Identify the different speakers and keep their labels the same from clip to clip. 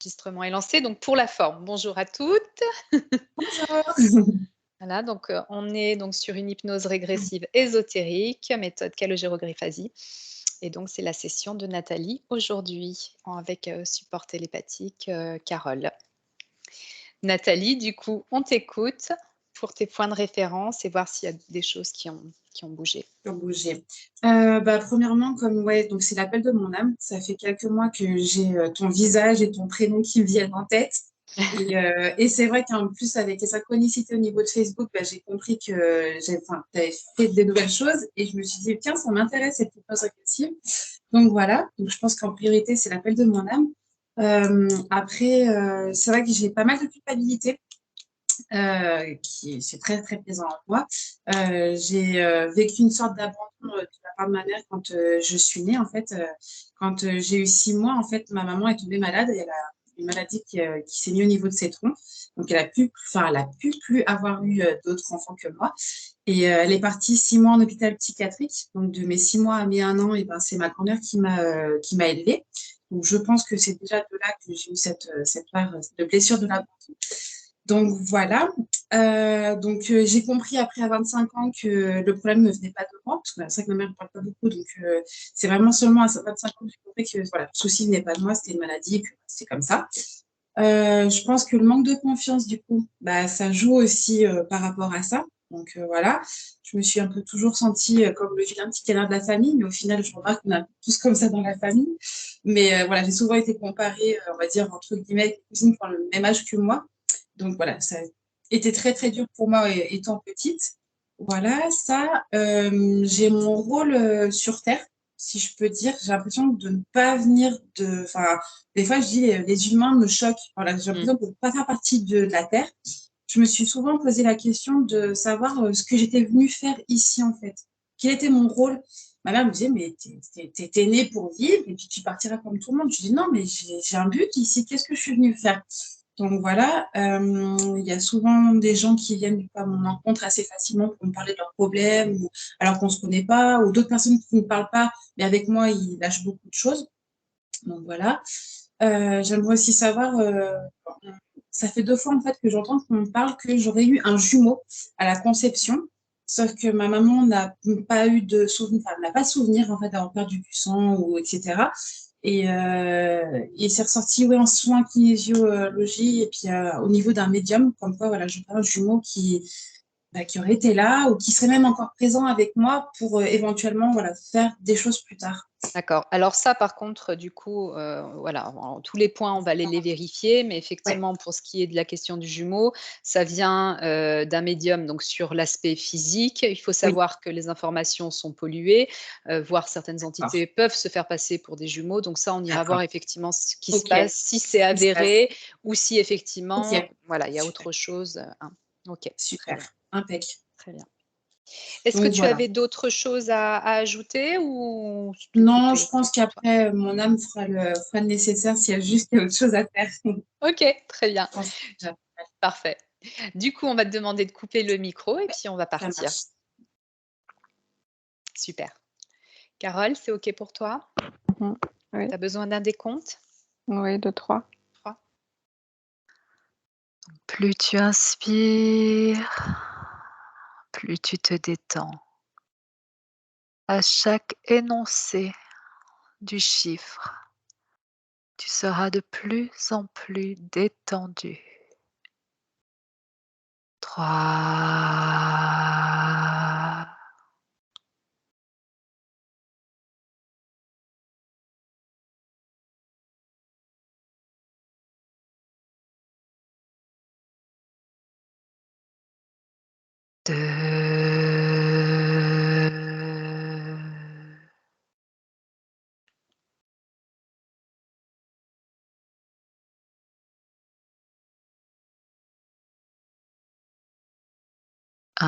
Speaker 1: L'enregistrement est lancé, donc pour la forme, bonjour à toutes.
Speaker 2: Bonjour.
Speaker 1: Voilà, donc on est donc sur une hypnose régressive ésotérique, méthode calogérographasie et donc c'est la session de Nathalie aujourd'hui avec, support télépathique, Carole. Nathalie, du coup, on t'écoute pour tes points de référence et voir s'il y a des choses qui ont bougé.
Speaker 2: Pour bouger. Premièrement, comme ouais, donc c'est l'appel de mon âme. Ça fait quelques mois que j'ai ton visage et ton prénom qui me viennent en tête. Et c'est vrai qu'en plus, avec les synchronicités au niveau de Facebook, j'ai compris que tu avais fait des nouvelles choses. Et je me suis dit, tiens, ça m'intéresse cette hypnose régressive. Donc voilà, donc je pense qu'en priorité, c'est l'appel de mon âme. Après, c'est vrai que j'ai pas mal de culpabilité. C'est très très présent en moi. J'ai vécu une sorte d'abandon de la part de ma mère quand je suis née en fait. Quand j'ai eu 6 mois en fait, ma maman est tombée malade et elle a une maladie qui s'est mise au niveau de ses troncs. Donc elle a pu plus avoir eu d'autres enfants que moi. Et elle est partie 6 mois en hôpital psychiatrique. Donc de mes 6 mois à mes 1 an, et ben c'est ma grand-mère qui m'a élevée. Donc je pense que c'est déjà de là que j'ai eu cette part de blessure de l'abandon. Donc voilà. J'ai compris après à 25 ans que le problème ne venait pas de moi, parce que c'est vrai que ma mère ne parle pas beaucoup, donc c'est vraiment seulement à 25 ans que j'ai compris que voilà, le souci ne venait pas de moi, c'était une maladie, que c'est comme ça. Je pense que le manque de confiance, du coup, ça joue aussi par rapport à ça. Donc voilà, je me suis un peu toujours sentie comme le vilain petit canard de la famille, mais au final, je remarque qu'on est tous comme ça dans la famille. Mais voilà, j'ai souvent été comparée, on va dire, entre guillemets, avec des cousines qui ont le même âge que moi. Donc voilà, ça a été très, très dur pour moi étant petite. Voilà, ça, j'ai mon rôle sur Terre, si je peux dire. J'ai l'impression de ne pas venir de... Enfin, des fois, je dis les humains me choquent. Voilà, j'ai
Speaker 1: Mmh.
Speaker 2: l'impression de ne pas faire partie de la Terre. Je me suis souvent posé la question de savoir ce que j'étais venue faire ici, en fait. Quel était mon rôle? Ma mère me disait, mais t'es née pour vivre et puis tu partiras comme tout le monde. Je dis, non, mais j'ai un but ici. Qu'est-ce que je suis venue faire? Donc voilà, il y a souvent des gens qui viennent à mon rencontre assez facilement pour me parler de leurs problèmes, alors qu'on ne se connaît pas, ou d'autres personnes qui ne me parlent pas, mais avec moi, ils lâchent beaucoup de choses. Donc voilà. J'aimerais aussi savoir, ça fait 2 fois en fait que j'entends qu'on me parle que j'aurais eu un jumeau à la conception, sauf que ma maman n'a pas eu de souvenir, enfin, n'a pas souvenir en fait d'avoir perdu du sang ou etc. Et c'est ressorti ouais, en soins kinésiologie et puis au niveau d'un médium, comme quoi voilà, j'aurais un jumeau qui aurait été là ou qui serait même encore présent avec moi pour éventuellement voilà, faire des choses plus tard.
Speaker 1: D'accord. Alors ça, par contre, du coup, voilà, en tous les points, on va aller les vérifier, mais
Speaker 2: Ouais,
Speaker 1: effectivement, pour ce qui est de la question du jumeau, ça vient, d'un médium, donc sur l'aspect physique. Il faut
Speaker 2: oui,
Speaker 1: savoir que les informations sont polluées, voire certaines
Speaker 2: d'accord,
Speaker 1: entités peuvent se faire passer pour des jumeaux. Donc ça, on ira voir
Speaker 2: d'accord.
Speaker 1: effectivement ce qui se
Speaker 2: Ok,
Speaker 1: passe, si c'est
Speaker 2: qui se passe.
Speaker 1: avéré ou si effectivement,
Speaker 2: Ok,
Speaker 1: voilà, il y a
Speaker 2: super,
Speaker 1: autre chose, hein. OK, très
Speaker 2: super,
Speaker 1: bien,
Speaker 2: impec.
Speaker 1: très bien. Est-ce que
Speaker 2: Donc
Speaker 1: tu
Speaker 2: voilà.
Speaker 1: avais d'autres choses à ajouter ou
Speaker 2: Non,
Speaker 1: tout
Speaker 2: je
Speaker 1: est clair
Speaker 2: pense
Speaker 1: pour toi?
Speaker 2: qu'après, mon âme fera le nécessaire s'il y a juste autre chose à faire. Je
Speaker 1: OK, très bien,
Speaker 2: pense que déjà,
Speaker 1: parfait. Du coup, on va te demander de couper le micro et puis on va
Speaker 2: ça
Speaker 1: partir.
Speaker 2: marche.
Speaker 1: Super. Carole, c'est OK pour toi?
Speaker 3: Mmh. Oui,
Speaker 1: Tu as besoin d'un décompte?
Speaker 3: oui, 2-3.
Speaker 1: 3. Plus tu inspires, plus tu te détends. À chaque énoncé du chiffre, tu seras de plus en plus détendu. 3. 2. 1.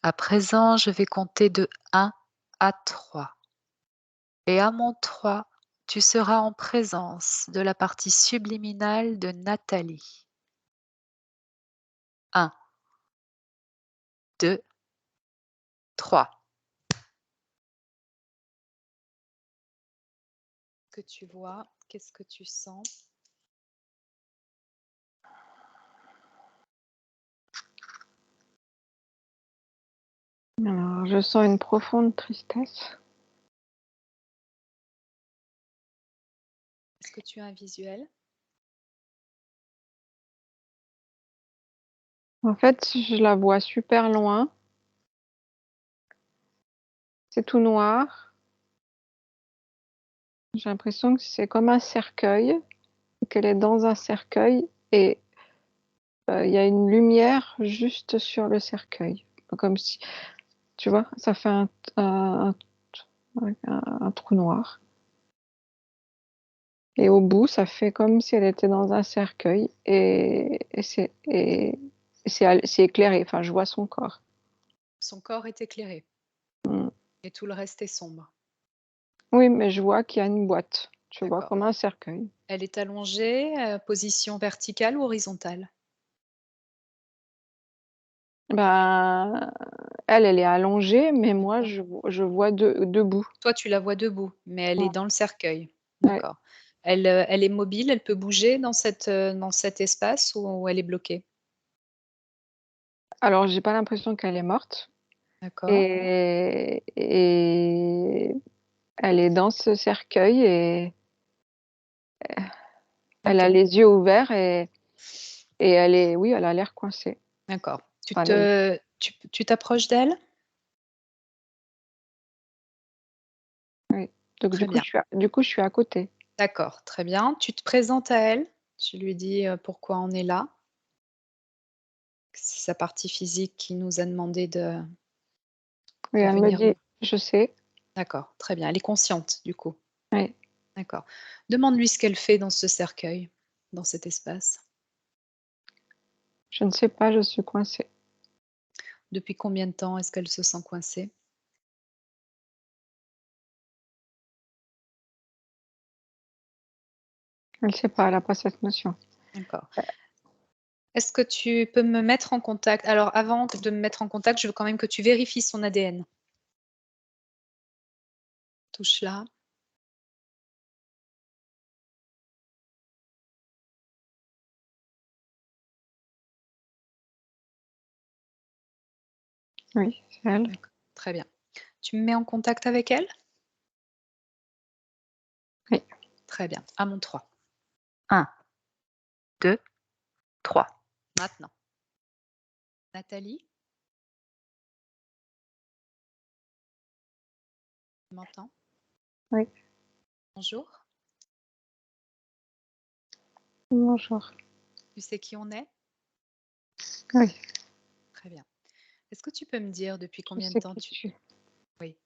Speaker 1: À présent, je vais compter de 1 à 3. Et à mon 3, tu seras en présence de la partie subliminale de Nathalie. 1, 2, 3. que tu vois? Qu'est-ce que tu sens?
Speaker 3: Alors, je sens une profonde tristesse.
Speaker 1: Est-ce que tu as un visuel?
Speaker 3: En fait, je la vois super loin. C'est tout noir. J'ai l'impression que c'est comme un cercueil, qu'elle est dans un cercueil et il y a une lumière juste sur le cercueil. Comme si, tu vois, ça fait un- un trou noir. Et au bout, ça fait comme si elle était dans un cercueil et c'est éclairé. Enfin, je vois son corps.
Speaker 1: Son corps est éclairé
Speaker 3: Mm.
Speaker 1: et tout le reste est sombre.
Speaker 3: Oui, mais je vois qu'il y a une boîte. Tu vois,
Speaker 1: D'accord.
Speaker 3: comme un cercueil.
Speaker 1: Elle est allongée, position verticale ou horizontale?
Speaker 3: Ben, elle est allongée, mais moi, je vois debout.
Speaker 1: Toi, tu la vois debout, mais elle est
Speaker 3: Ouais.
Speaker 1: dans le cercueil.
Speaker 3: Ouais.
Speaker 1: D'accord. Elle est mobile, elle peut bouger dans cet espace ou elle est bloquée?
Speaker 3: Alors, j'ai pas l'impression qu'elle est morte.
Speaker 1: D'accord.
Speaker 3: Et elle est dans ce cercueil et elle a
Speaker 1: OK.
Speaker 3: les yeux ouverts et elle est, oui, elle a l'air coincée.
Speaker 1: D'accord.
Speaker 3: Enfin, elle est-
Speaker 1: Tu t'approches d'elle?
Speaker 3: oui. Donc,
Speaker 1: Très bien.
Speaker 3: du coup, je suis à côté.
Speaker 1: D'accord, très bien. Tu te présentes à elle, tu lui dis, pourquoi on est là. C'est sa partie physique qui nous a demandé
Speaker 3: Oui,
Speaker 1: de
Speaker 3: elle me
Speaker 1: venir
Speaker 3: dit,
Speaker 1: nous
Speaker 3: je sais.
Speaker 1: d'accord, très bien. Elle est consciente du coup?
Speaker 3: Oui.
Speaker 1: D'accord. Demande-lui ce qu'elle fait dans ce cercueil, dans cet espace.
Speaker 3: Je ne sais pas, je suis coincée.
Speaker 1: Depuis combien de temps est-ce qu'elle se sent coincée?
Speaker 3: Elle ne sait pas, elle n'a pas cette notion.
Speaker 1: D'accord. Est-ce que tu peux me mettre en contact alors avant de me mettre en contact, je veux quand même que tu vérifies son ADN. Touche là.
Speaker 3: Oui, c'est elle.
Speaker 1: D'accord, très bien. Tu me mets en contact avec elle?
Speaker 3: Oui.
Speaker 1: Très bien, à mon 3. 1, 2, 3. Maintenant. Nathalie? Tu m'entends?
Speaker 3: Oui.
Speaker 1: Bonjour,
Speaker 3: Bonjour.
Speaker 1: tu sais qui on est?
Speaker 3: Oui,
Speaker 1: Très bien. Est-ce que tu peux me dire depuis
Speaker 3: je
Speaker 1: combien de
Speaker 3: sais
Speaker 1: temps
Speaker 3: qui
Speaker 1: tu
Speaker 3: tu es.
Speaker 1: oui,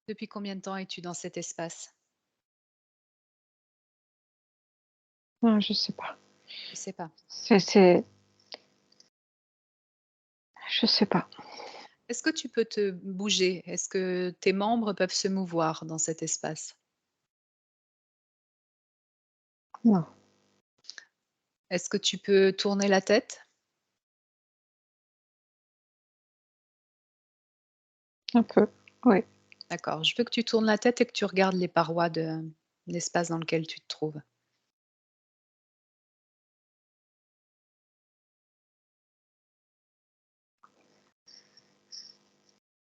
Speaker 1: depuis combien de temps es-tu dans cet espace?
Speaker 3: Non, je sais pas.
Speaker 1: Je sais pas.
Speaker 3: Je sais pas.
Speaker 1: Est-ce que tu peux te bouger? Est-ce que tes membres peuvent se mouvoir dans cet espace?
Speaker 3: Non,
Speaker 1: Est-ce que tu peux tourner la tête?
Speaker 3: un peu. Oui.
Speaker 1: D'accord, je veux que tu tournes la tête et que tu regardes les parois de l'espace dans lequel tu te trouves.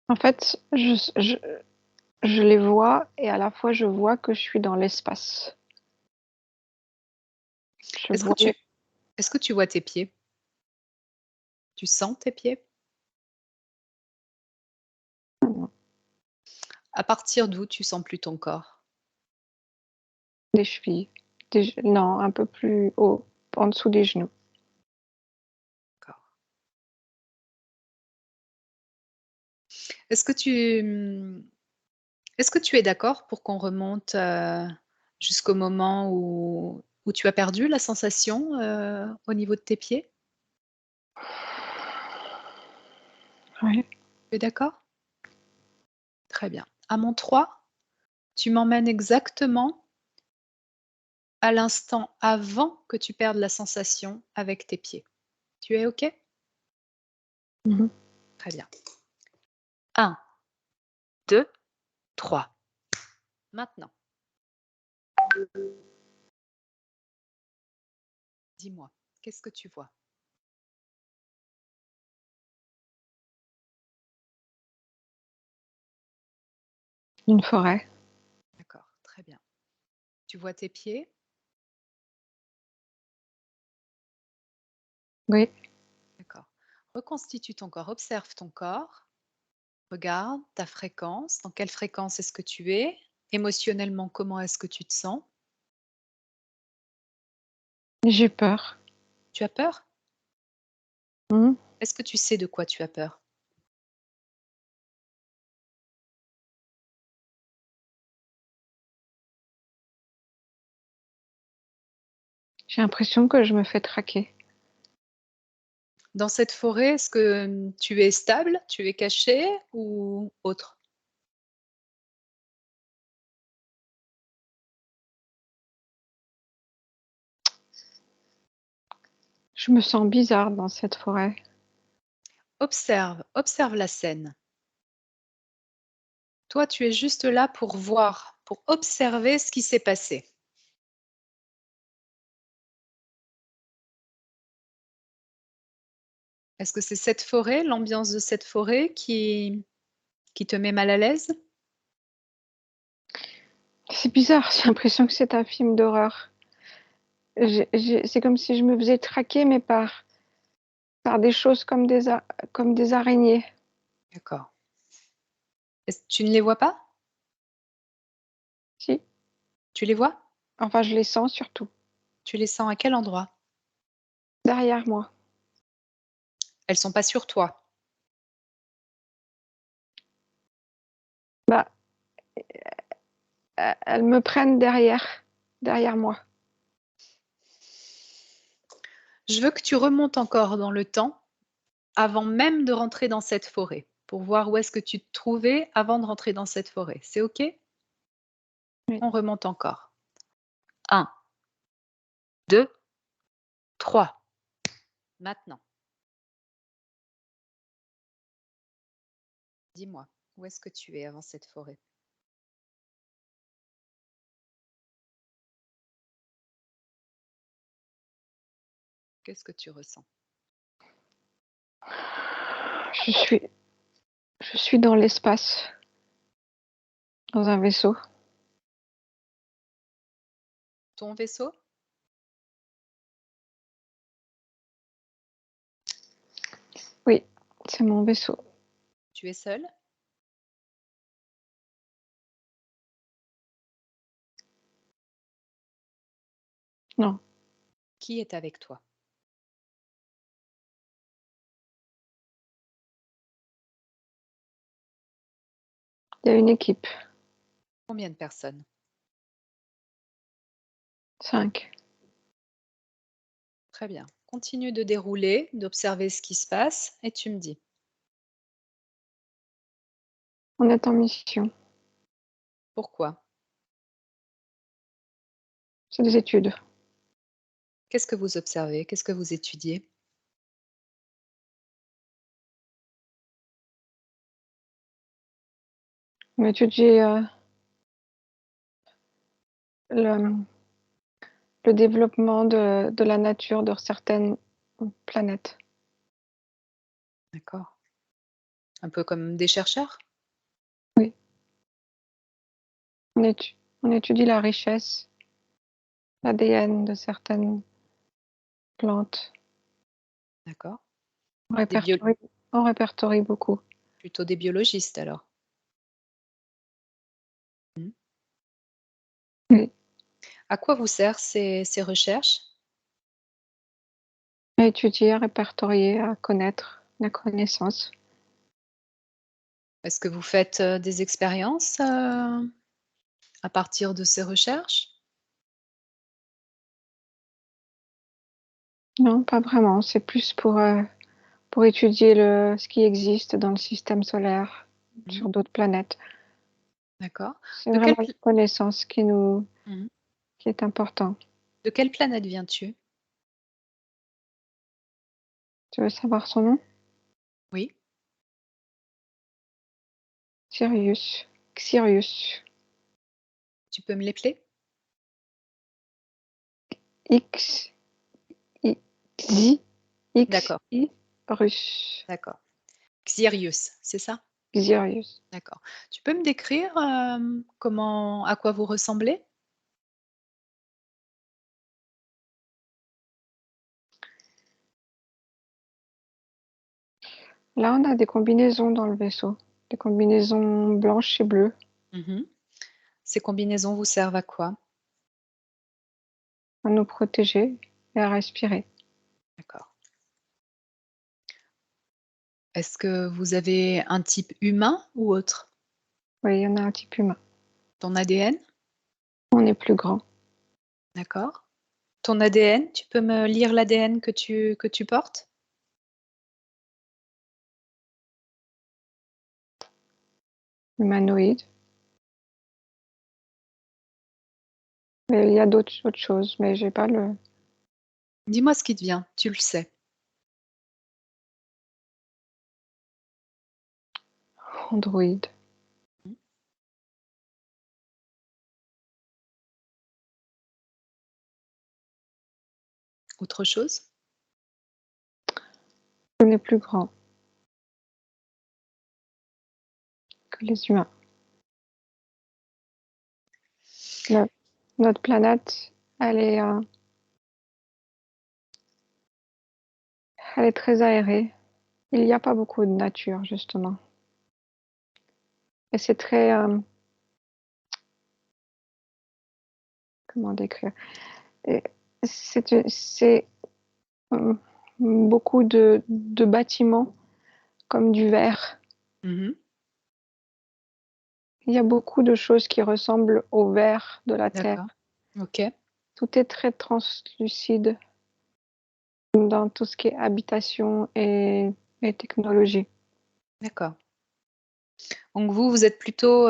Speaker 3: En fait, je les vois et à la fois je vois que je suis dans l'espace. Je
Speaker 1: Est-ce que
Speaker 3: vois les...
Speaker 1: tu est-ce que tu vois tes pieds? Tu sens tes pieds? À partir d'où tu sens plus ton corps?
Speaker 3: des chevilles. Non, un peu plus haut, en dessous des genoux.
Speaker 1: D'accord. Est-ce que tu, est-ce que tu es d'accord pour qu'on remonte, jusqu'au moment où tu as perdu la sensation, au niveau de tes pieds?
Speaker 3: Oui.
Speaker 1: Tu es d'accord? Très bien. À mon 3, tu m'emmènes exactement à l'instant avant que tu perdes la sensation avec tes pieds. Tu es OK?
Speaker 3: Mhm.
Speaker 1: Très bien. 1, 2, 3. Maintenant. Dis-moi, qu'est-ce que tu vois?
Speaker 3: Une forêt.
Speaker 1: D'accord, très bien. Tu vois tes pieds?
Speaker 3: Oui.
Speaker 1: D'accord. Reconstitue ton corps, observe ton corps, regarde ta fréquence, dans quelle fréquence est-ce que tu es? Émotionnellement, comment est-ce que tu te sens?
Speaker 3: J'ai peur.
Speaker 1: Tu as peur?
Speaker 3: Mmh.
Speaker 1: Est-ce que tu sais de quoi tu as peur?
Speaker 3: J'ai l'impression que je me fais traquer.
Speaker 1: Dans cette forêt, est-ce que, tu es stable, tu es caché ou autre?
Speaker 3: Je me sens bizarre dans cette forêt.
Speaker 1: Observe, observe la scène. Toi, tu es juste là pour voir, pour observer ce qui s'est passé. Est-ce que c'est cette forêt, l'ambiance de cette forêt qui te met mal à l'aise?
Speaker 3: C'est bizarre, j'ai l'impression que c'est un film d'horreur. C'est comme si je me faisais traquer, mais par des choses comme des araignées.
Speaker 1: D'accord. Est-ce tu ne les vois pas?
Speaker 3: Si,
Speaker 1: Tu les vois?
Speaker 3: enfin je les sens surtout,
Speaker 1: Tu les sens à quel endroit?
Speaker 3: derrière moi.
Speaker 1: Elles sont pas sur toi.
Speaker 3: Bah, elles me prennent derrière moi.
Speaker 1: Je veux que tu remontes encore dans le temps, avant même de rentrer dans cette forêt, pour voir où est-ce que tu te trouvais avant de rentrer dans cette forêt. C'est OK?
Speaker 3: Oui.
Speaker 1: On remonte encore. 1, 2, 3. Maintenant. Dis-moi, où est-ce que tu es avant cette forêt? Qu'est-ce que tu ressens?
Speaker 3: Je suis, je suis dans l'espace, dans un vaisseau.
Speaker 1: Ton vaisseau?
Speaker 3: Oui, c'est mon vaisseau.
Speaker 1: Tu es seul?
Speaker 3: Non,
Speaker 1: Qui est avec toi?
Speaker 3: il y a une équipe,
Speaker 1: Combien de personnes?
Speaker 3: 5.
Speaker 1: Très bien. Continue de dérouler, d'observer ce qui se passe et tu me dis.
Speaker 3: On est en mission.
Speaker 1: Pourquoi?
Speaker 3: C'est des études.
Speaker 1: Qu'est-ce que vous observez? Qu'est-ce que vous étudiez?
Speaker 3: On étudie le, le développement de la nature de certaines planètes.
Speaker 1: D'accord. Un peu comme des chercheurs?
Speaker 3: Oui, on étudie la richesse, l'ADN de certaines plantes.
Speaker 1: D'accord.
Speaker 3: On
Speaker 1: Des bio
Speaker 3: répertorie, on répertorie beaucoup.
Speaker 1: Plutôt des biologistes alors? Mmh.
Speaker 3: Oui,
Speaker 1: À quoi vous servent ces recherches?
Speaker 3: à étudier, à répertorier, à connaître la connaissance.
Speaker 1: Est-ce que vous faites, des expériences, à partir de ces recherches?
Speaker 3: Non, pas vraiment. C'est plus pour étudier ce qui existe dans le système solaire,
Speaker 1: Mmh.
Speaker 3: sur d'autres planètes.
Speaker 1: D'accord.
Speaker 3: C'est
Speaker 1: De quelle
Speaker 3: vraiment la
Speaker 1: pl
Speaker 3: connaissance
Speaker 1: Mmh.
Speaker 3: qui est important.
Speaker 1: De quelle planète viens-tu?
Speaker 3: Tu veux savoir son nom?
Speaker 1: Oui.
Speaker 3: Sirius. Sirius.
Speaker 1: Tu peux me l'épeler?
Speaker 3: X, I, Xi,
Speaker 1: D'accord,
Speaker 3: Xi, russe,
Speaker 1: d'accord. Xirius, c'est ça?
Speaker 3: Xirius.
Speaker 1: D'accord. Tu peux me décrire, à quoi vous ressemblez?
Speaker 3: Là, on a des combinaisons dans le vaisseau, des combinaisons blanches et bleues.
Speaker 1: Mmh. Ces combinaisons vous servent à quoi?
Speaker 3: À nous protéger et à respirer.
Speaker 1: D'accord. Est-ce que vous avez un type humain ou autre?
Speaker 3: Oui, il y en a un type humain.
Speaker 1: Ton ADN?
Speaker 3: On est plus grand.
Speaker 1: D'accord. Ton ADN, tu peux me lire l'ADN que tu portes?
Speaker 3: Humanoïde. Mais il y a d'autres choses, mais j'ai pas le
Speaker 1: Dis-moi ce qui te vient, tu le sais.
Speaker 3: androïde.
Speaker 1: Mmh. Autre chose?
Speaker 3: On est plus grand que les humains. No- Notre planète, elle est très aérée. Il n'y a pas beaucoup de nature, justement. Et c'est très, comment décrire? Et c'est beaucoup de bâtiments comme du verre.
Speaker 1: Mmh.
Speaker 3: Il y a beaucoup de choses qui ressemblent au verre de la Terre.
Speaker 1: D'accord. OK.
Speaker 3: Tout est très translucide dans tout ce qui est habitation et technologie.
Speaker 1: D'accord. Donc vous êtes plutôt,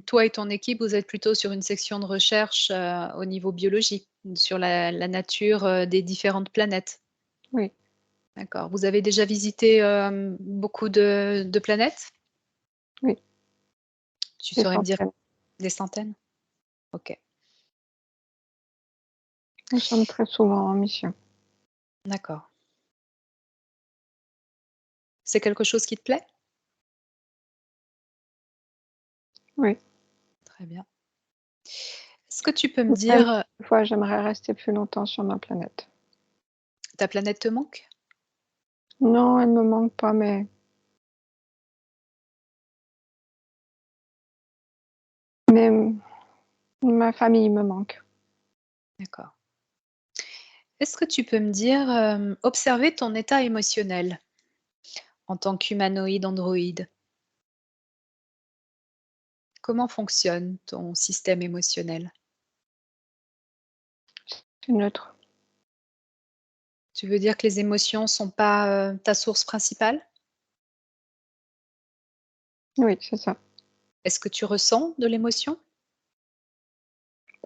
Speaker 1: toi et ton équipe, vous êtes plutôt sur une section de recherche, au niveau biologie, sur la nature, des différentes planètes?
Speaker 3: Oui,
Speaker 1: D'accord. Vous avez déjà visité, beaucoup de planètes?
Speaker 3: oui,
Speaker 1: Tu
Speaker 3: des
Speaker 1: saurais me dire
Speaker 3: centaines.
Speaker 1: des centaines? OK,
Speaker 3: Nous sommes très souvent en mission.
Speaker 1: d'accord. C'est quelque chose qui te plaît?
Speaker 3: Oui.
Speaker 1: Très bien. Est-ce que tu peux me
Speaker 3: Même
Speaker 1: dire,
Speaker 3: des fois, j'aimerais rester plus longtemps sur ma planète.
Speaker 1: ta planète te manque?
Speaker 3: Non, elle me manque pas, mais ma famille me manque.
Speaker 1: D'accord. Est-ce que tu peux me dire, observer ton état émotionnel en tant qu'humanoïde androïde? Comment fonctionne ton système émotionnel?
Speaker 3: C'est neutre.
Speaker 1: Tu veux dire que les émotions sont pas, ta source principale?
Speaker 3: Oui, c'est ça.
Speaker 1: Est-ce que tu ressens de l'émotion?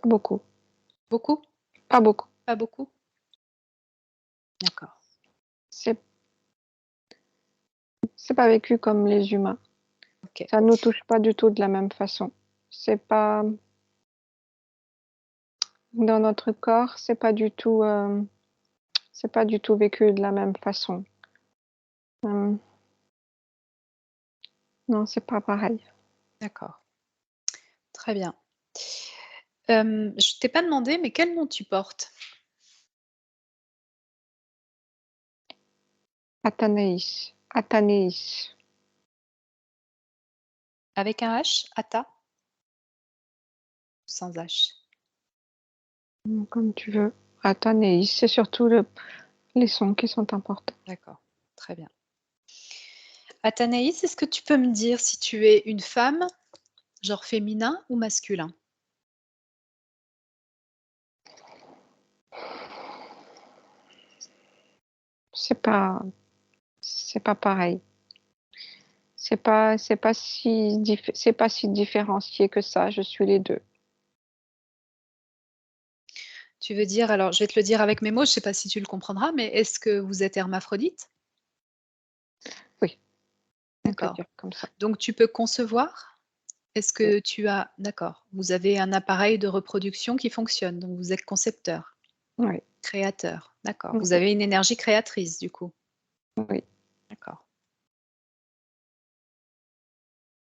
Speaker 3: Pas beaucoup.
Speaker 1: Beaucoup?
Speaker 3: Pas beaucoup.
Speaker 1: Pas beaucoup? D'accord,
Speaker 3: C'est pas vécu comme les humains.
Speaker 1: OK.
Speaker 3: Ça nous touche pas du tout de la même façon. C'est pas dans notre corps, c'est pas du tout vécu de la même façon. Hem, non, c'est pas pareil.
Speaker 1: D'accord, très bien. Je t'ai pas demandé, mais quel nom tu portes?
Speaker 3: Athénaïs, Athénaïs,
Speaker 1: Avec un H? Ata? Sans H?
Speaker 3: comme tu veux. Athénaïs, c'est surtout les sons qui sont importants.
Speaker 1: D'accord, très bien. Athénaïs, est-ce que tu peux me dire si tu es une femme, genre féminin ou masculin?
Speaker 3: C'est pas c'est pas pareil. C'est pas si différencié que ça, je suis les 2.
Speaker 1: Tu veux dire, alors je vais te le dire avec mes mots, je sais pas si tu le comprendras, mais est-ce que vous êtes hermaphrodite?
Speaker 3: Oui, on peut
Speaker 1: D'accord.
Speaker 3: dire comme ça.
Speaker 1: Donc tu peux concevoir? Est-ce
Speaker 3: Oui,
Speaker 1: que tu as d'accord, vous avez un appareil de reproduction qui fonctionne, donc vous êtes concepteur.
Speaker 3: Oui,
Speaker 1: Créateur, d'accord. Vous
Speaker 3: mhm,
Speaker 1: avez une énergie créatrice, du coup?
Speaker 3: oui.
Speaker 1: D'accord.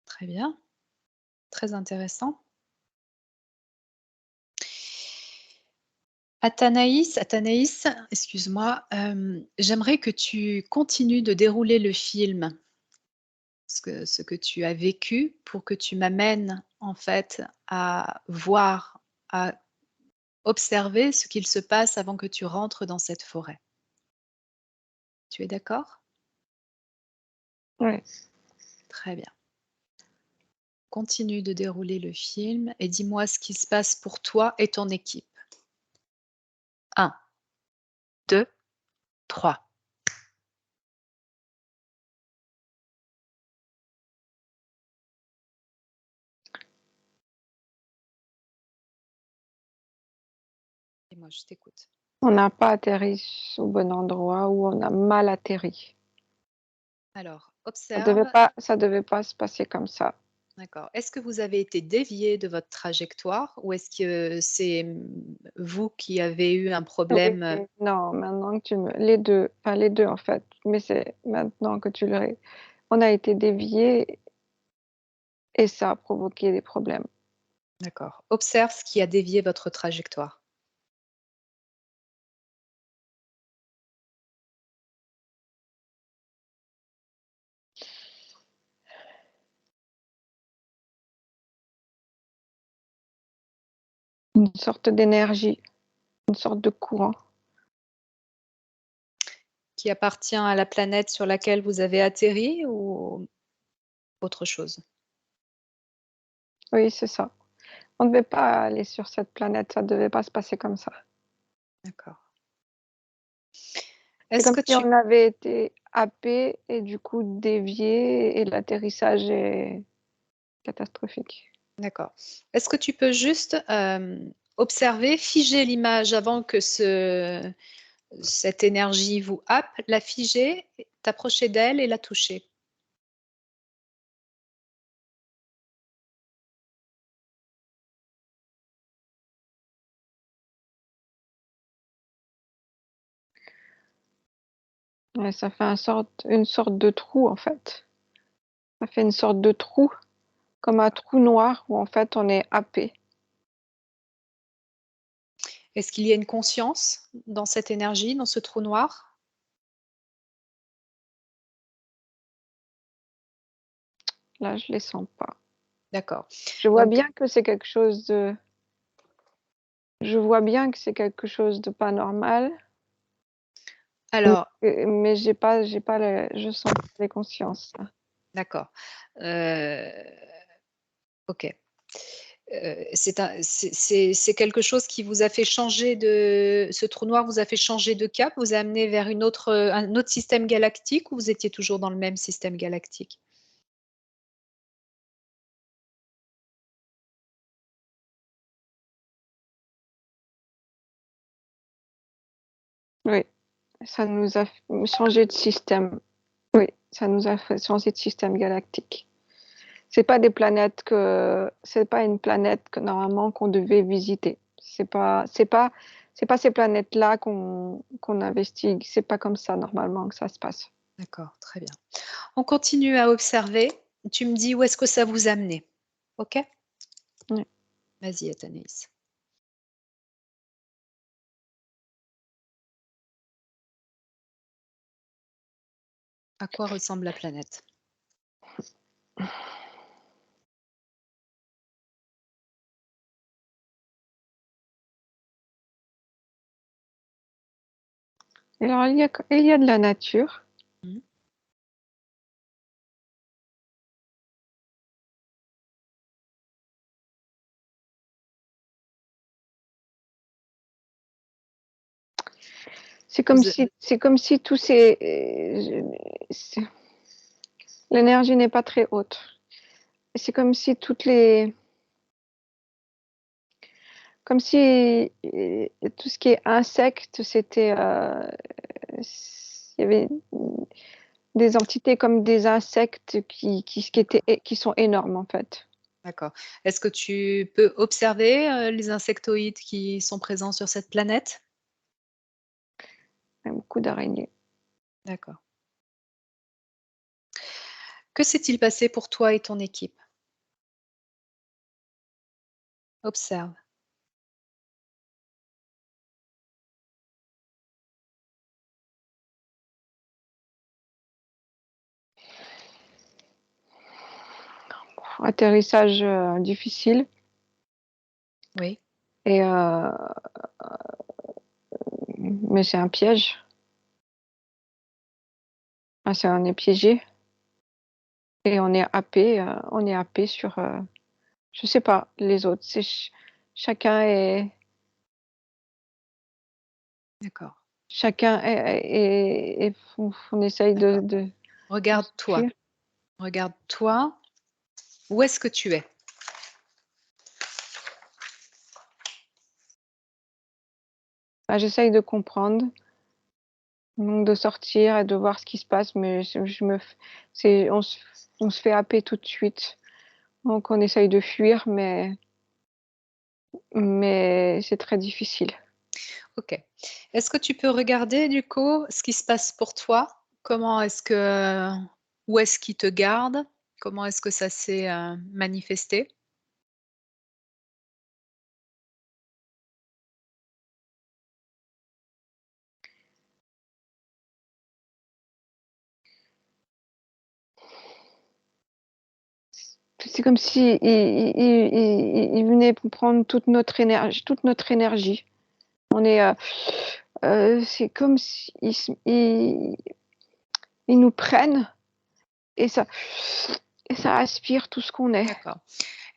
Speaker 1: Très bien, très intéressant. Athénaïs, excuse-moi, j'aimerais que tu continues de dérouler le film, ce que tu as vécu pour que tu m'amènes, en fait, à voir, à observer ce qu'il se passe avant que tu rentres dans cette forêt. Tu es d'accord?
Speaker 3: Oui.
Speaker 1: Très bien. Continue de dérouler le film et dis-moi ce qui se passe pour toi et ton équipe. 1, 2, 3. Et moi, je t'écoute.
Speaker 3: On n'a pas atterri au bon endroit ou on a mal atterri.
Speaker 1: Alors,
Speaker 3: Ça
Speaker 1: observe.
Speaker 3: devait pas se passer comme ça.
Speaker 1: D'accord. Est-ce que vous avez été dévié de votre trajectoire ou est-ce que c'est vous qui avez eu un problème
Speaker 3: Oui, non, maintenant que les deux, enfin les deux en fait, mais c'est maintenant que tu le on a été dévié et ça a provoqué des problèmes.
Speaker 1: D'accord. Observe ce qui a dévié votre trajectoire.
Speaker 3: Une sorte d'énergie, une sorte de courant.
Speaker 1: Qui appartient à la planète sur laquelle vous avez atterri ou autre chose?
Speaker 3: Oui, c'est ça. On ne devait pas aller sur cette planète, ça ne devait pas se passer comme ça.
Speaker 1: D'accord.
Speaker 3: C'est
Speaker 1: Est-ce
Speaker 3: comme
Speaker 1: que
Speaker 3: si
Speaker 1: tu
Speaker 3: on avait été happé et du coup dévié et l'atterrissage est catastrophique.
Speaker 1: D'accord. Est-ce que tu peux juste, observer, figer l'image avant que cette énergie vous happe, la figer, t'approcher d'elle et la toucher?
Speaker 3: Ouais, ça fait une sorte de trou en fait. Ça fait une sorte de trou, comme un trou noir où en fait on est happé.
Speaker 1: Est-ce qu'il y a une conscience dans cette énergie, dans ce trou noir?
Speaker 3: Là, je les sens pas.
Speaker 1: D'accord.
Speaker 3: Je vois
Speaker 1: Donc
Speaker 3: bien que c'est quelque chose de. Je vois bien que c'est quelque chose de pas normal,
Speaker 1: alors
Speaker 3: mais je sens pas les consciences. Là.
Speaker 1: d'accord. OK. C'est quelque chose qui vous a fait changer de ce trou noir vous a fait changer de cap, vous a amené vers un autre système galactique ou vous étiez toujours dans le même système galactique?
Speaker 3: Oui, ça nous a changé de système. Oui, ça nous a fait changer de système galactique. C'est pas une planète que normalement qu'on devait visiter. C'est pas ces planètes-là qu'on investigue. C'est pas comme ça normalement que ça se passe.
Speaker 1: D'accord, très bien. On continue à observer. Tu me dis où est-ce que ça vous a amené. OK?
Speaker 3: Oui.
Speaker 1: Vas-y, Athénaïs. À quoi ressemble la planète?
Speaker 3: Alors, il y a de la nature.
Speaker 1: Mmh. Vous
Speaker 3: C'est comme si tous ces, l'énergie n'est pas très haute. C'est comme si comme si tout ce qui est insectes, il y avait des entités comme des insectes qui sont énormes en fait.
Speaker 1: D'accord. Est-ce que tu peux observer, les insectoïdes qui sont présents sur cette planète?
Speaker 3: avec beaucoup d'araignées.
Speaker 1: D'accord. Que s'est-il passé pour toi et ton équipe? Observe.
Speaker 3: Atterrissage difficile
Speaker 1: Oui,
Speaker 3: et mais c'est un piège. Ah, on est piégé et on est happé sur je sais pas les autres. Chacun est
Speaker 1: d'accord.
Speaker 3: on essaye
Speaker 1: D'accord.
Speaker 3: de
Speaker 1: Regarde-toi.
Speaker 3: s'enfuir.
Speaker 1: Regarde-toi. Où est-ce que tu es?
Speaker 3: Bah, j'essaye de comprendre, donc de sortir et de voir ce qui se passe, mais on se fait happer tout de suite. Donc on essaye de fuir, mais c'est très difficile.
Speaker 1: OK. Est-ce que tu peux regarder du coup ce qui se passe pour toi? Comment est-ce que où est-ce qu'il te garde? Comment est-ce que ça s'est, manifesté?
Speaker 3: C'est comme si il venait prendre toute notre énergie. On est, c'est comme si ils nous prennent et ça aspire tout ce qu'on est.
Speaker 1: D'accord.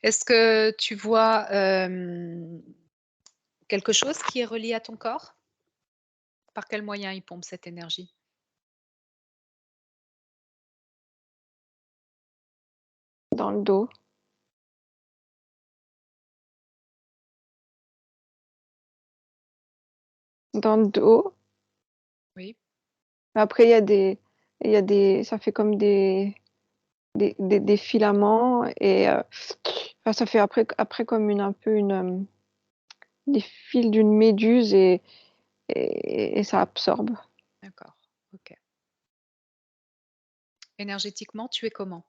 Speaker 1: Est-ce que tu vois, quelque chose qui est relié à ton corps? Par quel moyen il pompe cette énergie?
Speaker 3: Dans le dos. Dans le dos.
Speaker 1: Oui,
Speaker 3: Après, il y a des, ça fait comme des filaments et enfin, ça fait après comme un peu des fils d'une méduse et ça absorbe.
Speaker 1: d'accord, OK. Énergétiquement, tu es comment?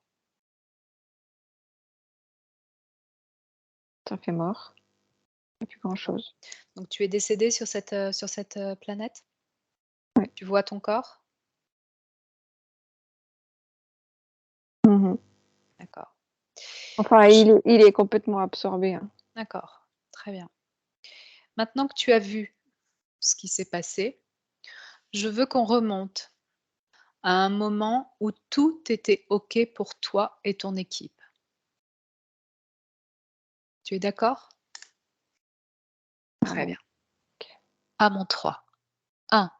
Speaker 3: Ça fait mort. Il n'y a plus
Speaker 1: D'accord.
Speaker 3: grand-chose.
Speaker 1: Donc tu es décédé sur cette, planète?
Speaker 3: Ouais.
Speaker 1: Tu vois ton corps?
Speaker 3: Mhm.
Speaker 1: D'accord.
Speaker 3: Enfin,
Speaker 1: J
Speaker 3: il est complètement absorbé. Hein.
Speaker 1: D'accord, très bien. Maintenant que tu as vu ce qui s'est passé, je veux qu'on remonte à un moment où tout était OK pour toi et ton équipe. Tu es d'accord?
Speaker 3: Ah
Speaker 1: Très
Speaker 3: bon.
Speaker 1: bien. À mon 3. 1,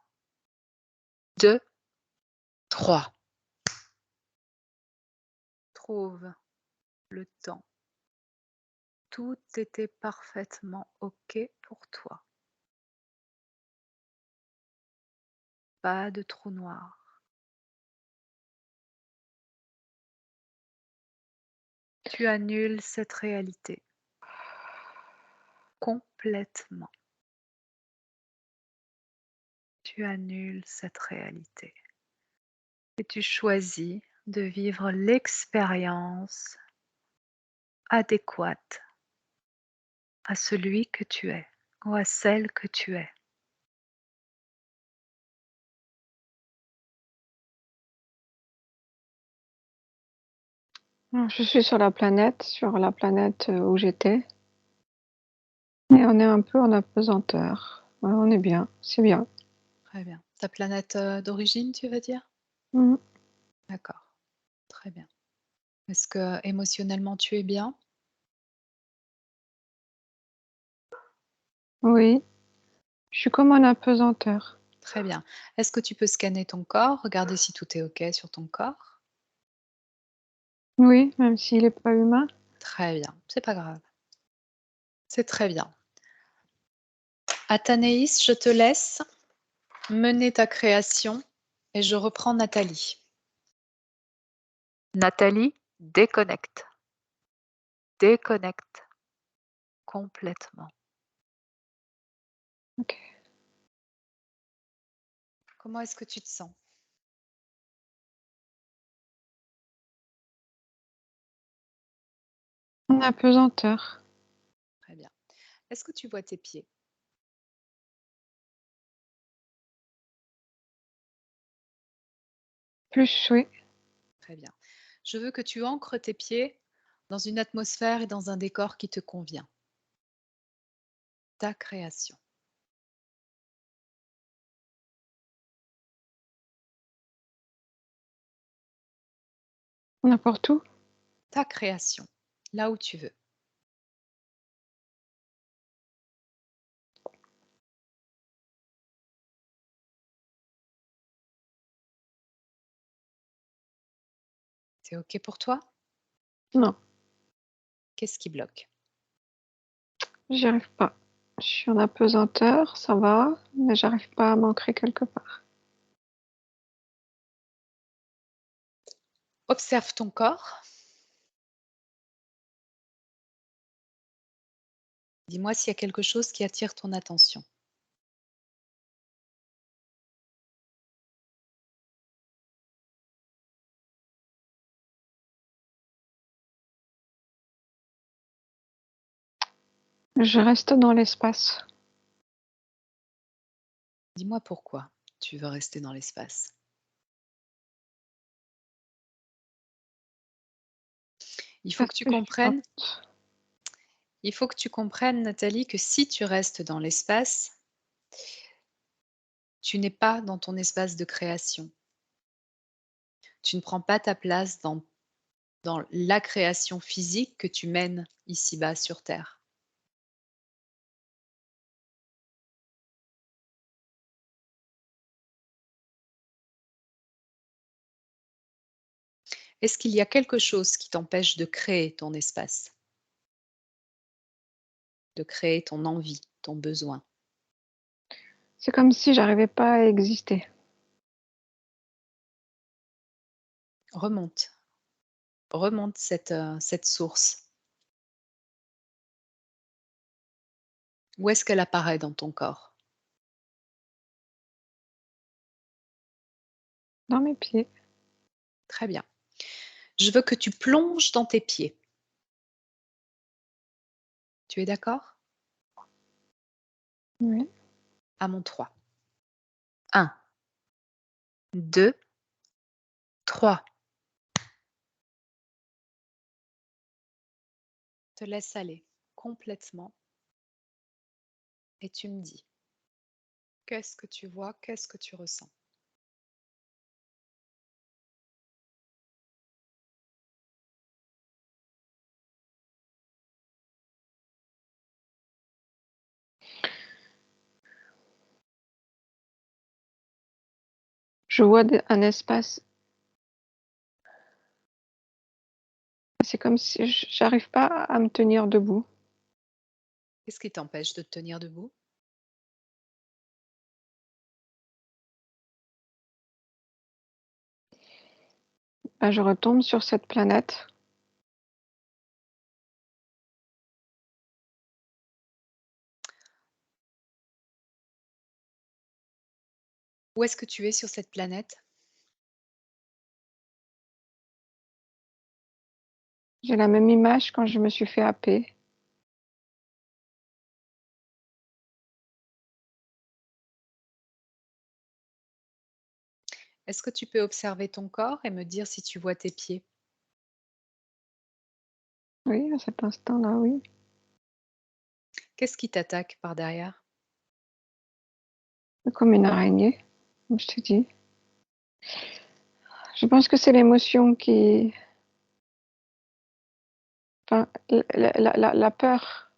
Speaker 1: 2, 3. Trouve le temps. Tout était parfaitement OK pour toi. Pas de trou noir. Tu annules cette réalité complètement. Tu annules cette réalité et tu choisis de vivre l'expérience adéquate à celui que tu es ou à celle que tu es.
Speaker 3: Alors, je suis sur la planète où j'étais. Et on est un peu en apesanteur. Ouais, on est bien, c'est bien.
Speaker 1: Très bien. Ta planète d'origine, tu veux dire?
Speaker 3: Mhm.
Speaker 1: D'accord, très bien. Est-ce que émotionnellement tu es bien?
Speaker 3: Oui, je suis comme en apesanteur.
Speaker 1: Très bien. Est-ce que tu peux scanner ton corps, regarder si tout est OK sur ton corps?
Speaker 3: Oui, même s'il n'est pas humain.
Speaker 1: Très bien, c'est pas grave. C'est très bien. Athénaïs, je te laisse mener ta création et je reprends Nathalie. Nathalie, déconnecte. Déconnecte complètement.
Speaker 3: Ok.
Speaker 1: Comment est-ce que tu te sens?
Speaker 3: En apesanteur.
Speaker 1: Très bien. Est-ce que tu vois tes pieds?
Speaker 3: Plus, oui.
Speaker 1: Très bien. Je veux que tu ancres tes pieds dans une atmosphère et dans un décor qui te convient. Ta création.
Speaker 3: N'importe où.
Speaker 1: Ta création. Là où tu veux. C'est OK pour toi?
Speaker 3: Non,
Speaker 1: Qu'est-ce qui bloque?
Speaker 3: j'y arrive pas. Je suis en apesanteur, ça va, mais j'arrive pas à m'ancrer quelque part.
Speaker 1: Observe ton corps. Dis-moi s'il y a quelque chose qui attire ton attention.
Speaker 3: Je reste dans l'espace.
Speaker 1: Dis-moi pourquoi tu veux rester dans l'espace. Il faut que
Speaker 3: Parce
Speaker 1: tu
Speaker 3: que je suis
Speaker 1: comprennes il faut que tu comprennes, Nathalie, que si tu restes dans l'espace, tu n'es pas dans ton espace de création. Tu ne prends pas ta place dans la création physique que tu mènes ici-bas sur terre. Est-ce qu'il y a quelque chose qui t'empêche de créer ton espace? De créer ton envie, ton besoin?
Speaker 3: c'est comme si j'arrivais pas à exister.
Speaker 1: Remonte, remonte cette source. Où est-ce qu'elle apparaît dans ton corps?
Speaker 3: Dans mes pieds.
Speaker 1: Très bien. Je veux que tu plonges dans tes pieds. Tu es d'accord?
Speaker 3: Oui.
Speaker 1: À mon 3. 1, 2, 3. Te laisse aller complètement et tu me dis, qu'est-ce que tu vois? Qu'est-ce que tu ressens?
Speaker 3: Je vois un espace. C'est comme si j'arrive pas à me tenir debout.
Speaker 1: Qu'est-ce qui t'empêche de te tenir debout?
Speaker 3: Bah, je retombe sur cette planète.
Speaker 1: Où est-ce que tu es sur cette planète?
Speaker 3: J'ai la même image quand je me suis fait happer.
Speaker 1: Est-ce que tu peux observer ton corps et me dire si tu vois tes pieds?
Speaker 3: Oui, à cet instant-là, oui.
Speaker 1: Qu'est-ce qui t'attaque par derrière?
Speaker 3: Comme une araignée, comme je te dis. Je pense que c'est l'émotion qui. Enfin, la peur.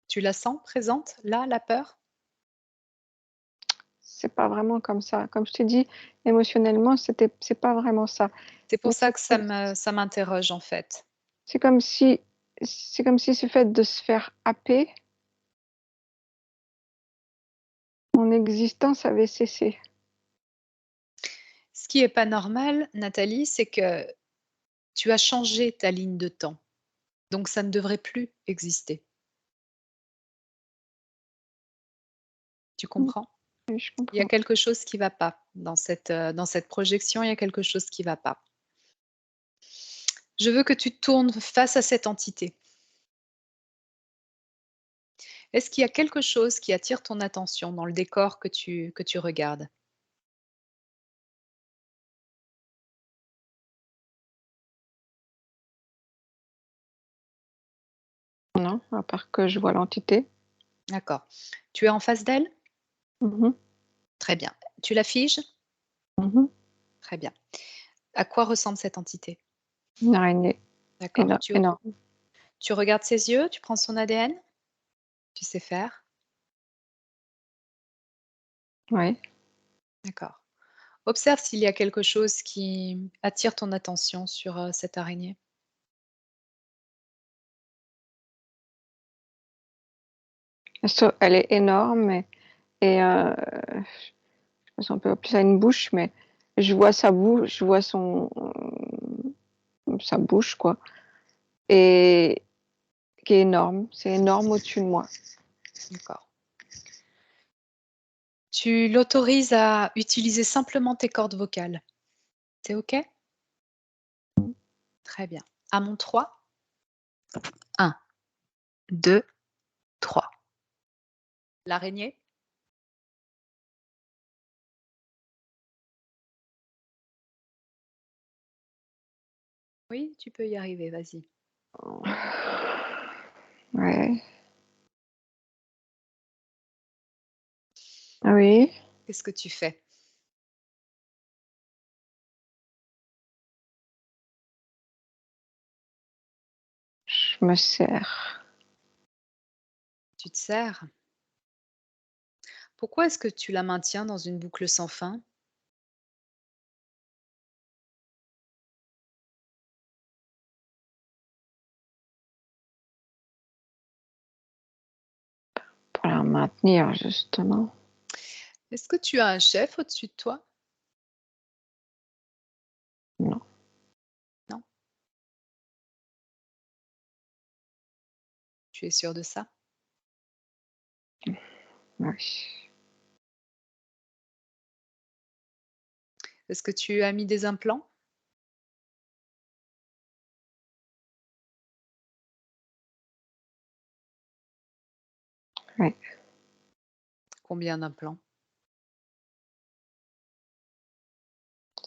Speaker 1: Tu la sens présente là, la peur?
Speaker 3: C'est pas vraiment comme ça. Comme je t'ai dit, émotionnellement, c'est pas vraiment ça.
Speaker 1: C'est pour
Speaker 3: Mais
Speaker 1: ça que ça m'interroge en fait.
Speaker 3: c'est comme si ce fait de se faire happer, mon existence avait cessé.
Speaker 1: Ce qui est pas normal, Nathalie, c'est que tu as changé ta ligne de temps, donc ça ne devrait plus exister. Tu comprends?
Speaker 3: Oui, je
Speaker 1: Il y a
Speaker 3: comprends.
Speaker 1: quelque chose qui va pas dans cette projection, il y a quelque chose qui va pas. Je veux que tu te tournes face à cette entité. Est-ce qu'il y a quelque chose qui attire ton attention dans le décor que tu regardes?
Speaker 3: Non, à part que je vois l'entité.
Speaker 1: D'accord. Tu es en face d'elle?
Speaker 3: Mmh.
Speaker 1: Très bien. Tu la figes?
Speaker 3: Mmh.
Speaker 1: Très bien. À quoi ressemble cette entité?
Speaker 3: Une araignée
Speaker 1: D'accord. Tu
Speaker 3: énorme.
Speaker 1: tu regardes ses yeux? Tu prends son ADN? Tu sais faire?
Speaker 3: Ouais.
Speaker 1: D'accord. Observe s'il y a quelque chose qui attire ton attention sur, cette araignée.
Speaker 3: Elle est énorme je sais pas si on peut appeler ça une bouche, mais je vois sa bouche, je vois sa bouche quoi et qui est énorme. C'est énorme au-dessus de moi.
Speaker 1: D'accord. Tu l'autorises à utiliser simplement tes cordes vocales. C'est OK? Très bien. À mon 3. 1, 2, 3. L'araignée? Oui, tu peux y arriver, vas-y.
Speaker 3: Ouais. Oui,
Speaker 1: Qu'est-ce que tu fais?
Speaker 3: je me serre.
Speaker 1: Tu te serres? Pourquoi est-ce que tu la maintiens dans une boucle sans fin?
Speaker 3: Pour la maintenir justement.
Speaker 1: Est-ce que tu as un chef au-dessus de toi?
Speaker 3: Non.
Speaker 1: Non? Tu es sûr de ça?
Speaker 3: Oui.
Speaker 1: Est-ce que tu as mis des implants?
Speaker 3: Oui.
Speaker 1: Combien d'implants?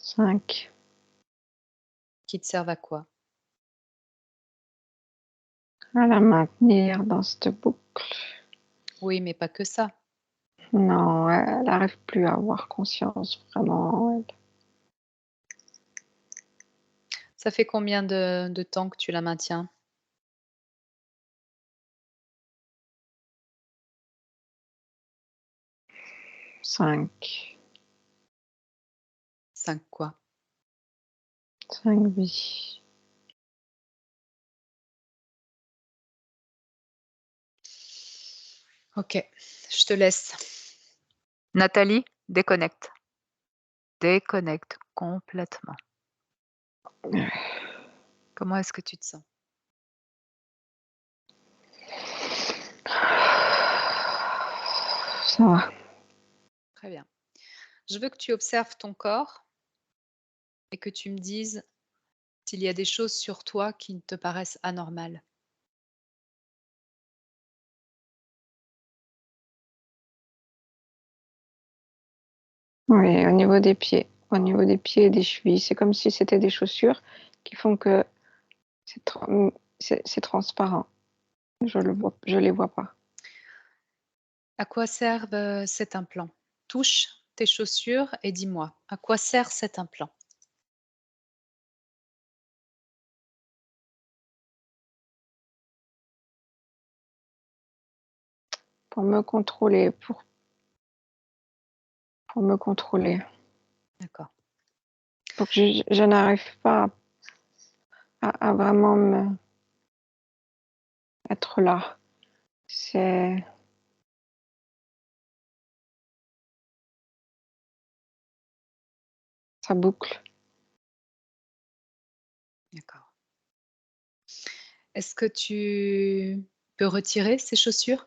Speaker 3: 5.
Speaker 1: Qui te servent à quoi?
Speaker 3: À la maintenir dans cette boucle.
Speaker 1: Oui, mais pas que ça.
Speaker 3: Non, elle arrive plus à avoir conscience vraiment, elle.
Speaker 1: Ça fait combien de temps que tu la maintiens?
Speaker 3: 5.
Speaker 1: 5 quoi?
Speaker 3: 5 vies.
Speaker 1: OK, je te laisse. Nathalie, déconnecte. Déconnecte complètement. Comment est-ce que tu te sens?
Speaker 3: Ça va.
Speaker 1: Très bien. Je veux que tu observes ton corps et que tu me dises s'il y a des choses sur toi qui te paraissent anormales.
Speaker 3: Oui, au niveau des pieds. Au niveau des pieds et des chevilles. C'est comme si c'était des chaussures qui font que c'est transparent. Je les vois pas.
Speaker 1: À quoi servent, cet implant? Touche tes chaussures et dis-moi, à quoi sert cet implant?
Speaker 3: Pour me contrôler, pour me contrôler.
Speaker 1: D'accord.
Speaker 3: Pour que je n'arrive pas à vraiment être là. C'est ça boucle.
Speaker 1: D'accord. Est-ce que tu peux retirer ces chaussures?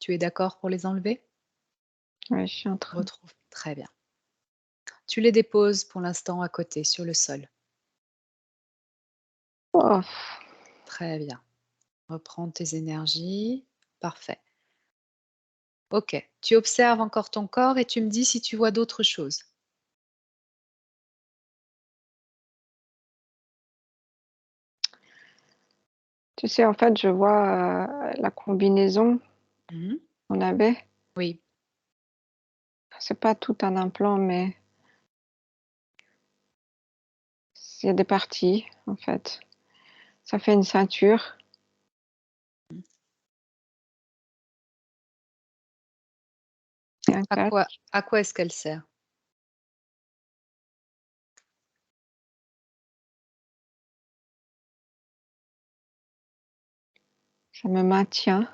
Speaker 1: Tu es d'accord pour les enlever?
Speaker 3: Ouais, je suis en train.
Speaker 1: Retrouve. Très bien. Tu les déposes pour l'instant à côté, sur le sol.
Speaker 3: Oh,
Speaker 1: Très bien. Reprends tes énergies. Parfait. OK. Tu observes encore ton corps et tu me dis si tu vois d'autres choses.
Speaker 3: tu sais, en fait, je vois la combinaison
Speaker 1: Mmh.
Speaker 3: qu'on avait.
Speaker 1: Oui.
Speaker 3: C'est pas tout un implant, mais il y a des parties, en fait. Ça fait une ceinture. Et un
Speaker 1: À
Speaker 3: casque.
Speaker 1: quoi est-ce qu'elle sert?
Speaker 3: Ça me maintient.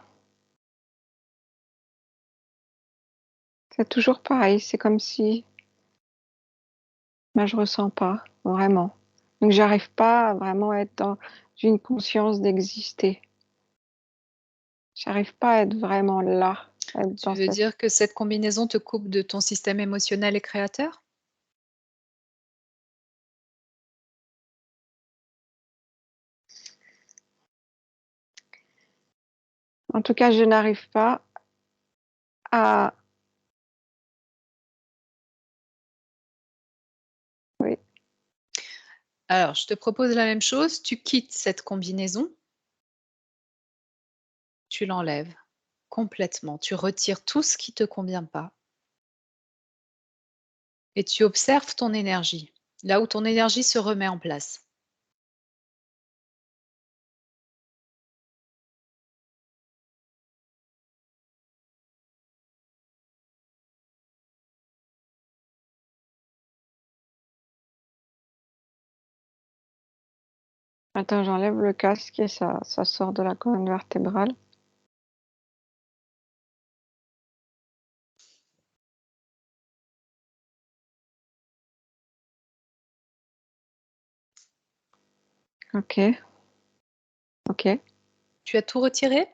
Speaker 3: C'est toujours pareil, c'est comme si je ressens pas vraiment. Donc j'arrive pas à vraiment être dans une conscience d'exister. J'arrive pas à être vraiment là, à être
Speaker 1: Tu
Speaker 3: dans
Speaker 1: veux
Speaker 3: cette
Speaker 1: dire que cette combinaison te coupe de ton système émotionnel et créateur?
Speaker 3: en tout cas, je n'arrive pas à oui,
Speaker 1: Alors, je te propose la même chose, tu quittes cette combinaison, tu l'enlèves complètement, tu retires tout ce qui te convient pas et tu observes ton énergie, là où ton énergie se remet en place.
Speaker 3: attends, j'enlève le casque et ça sort de la colonne vertébrale. OK. OK.
Speaker 1: Tu as tout retiré?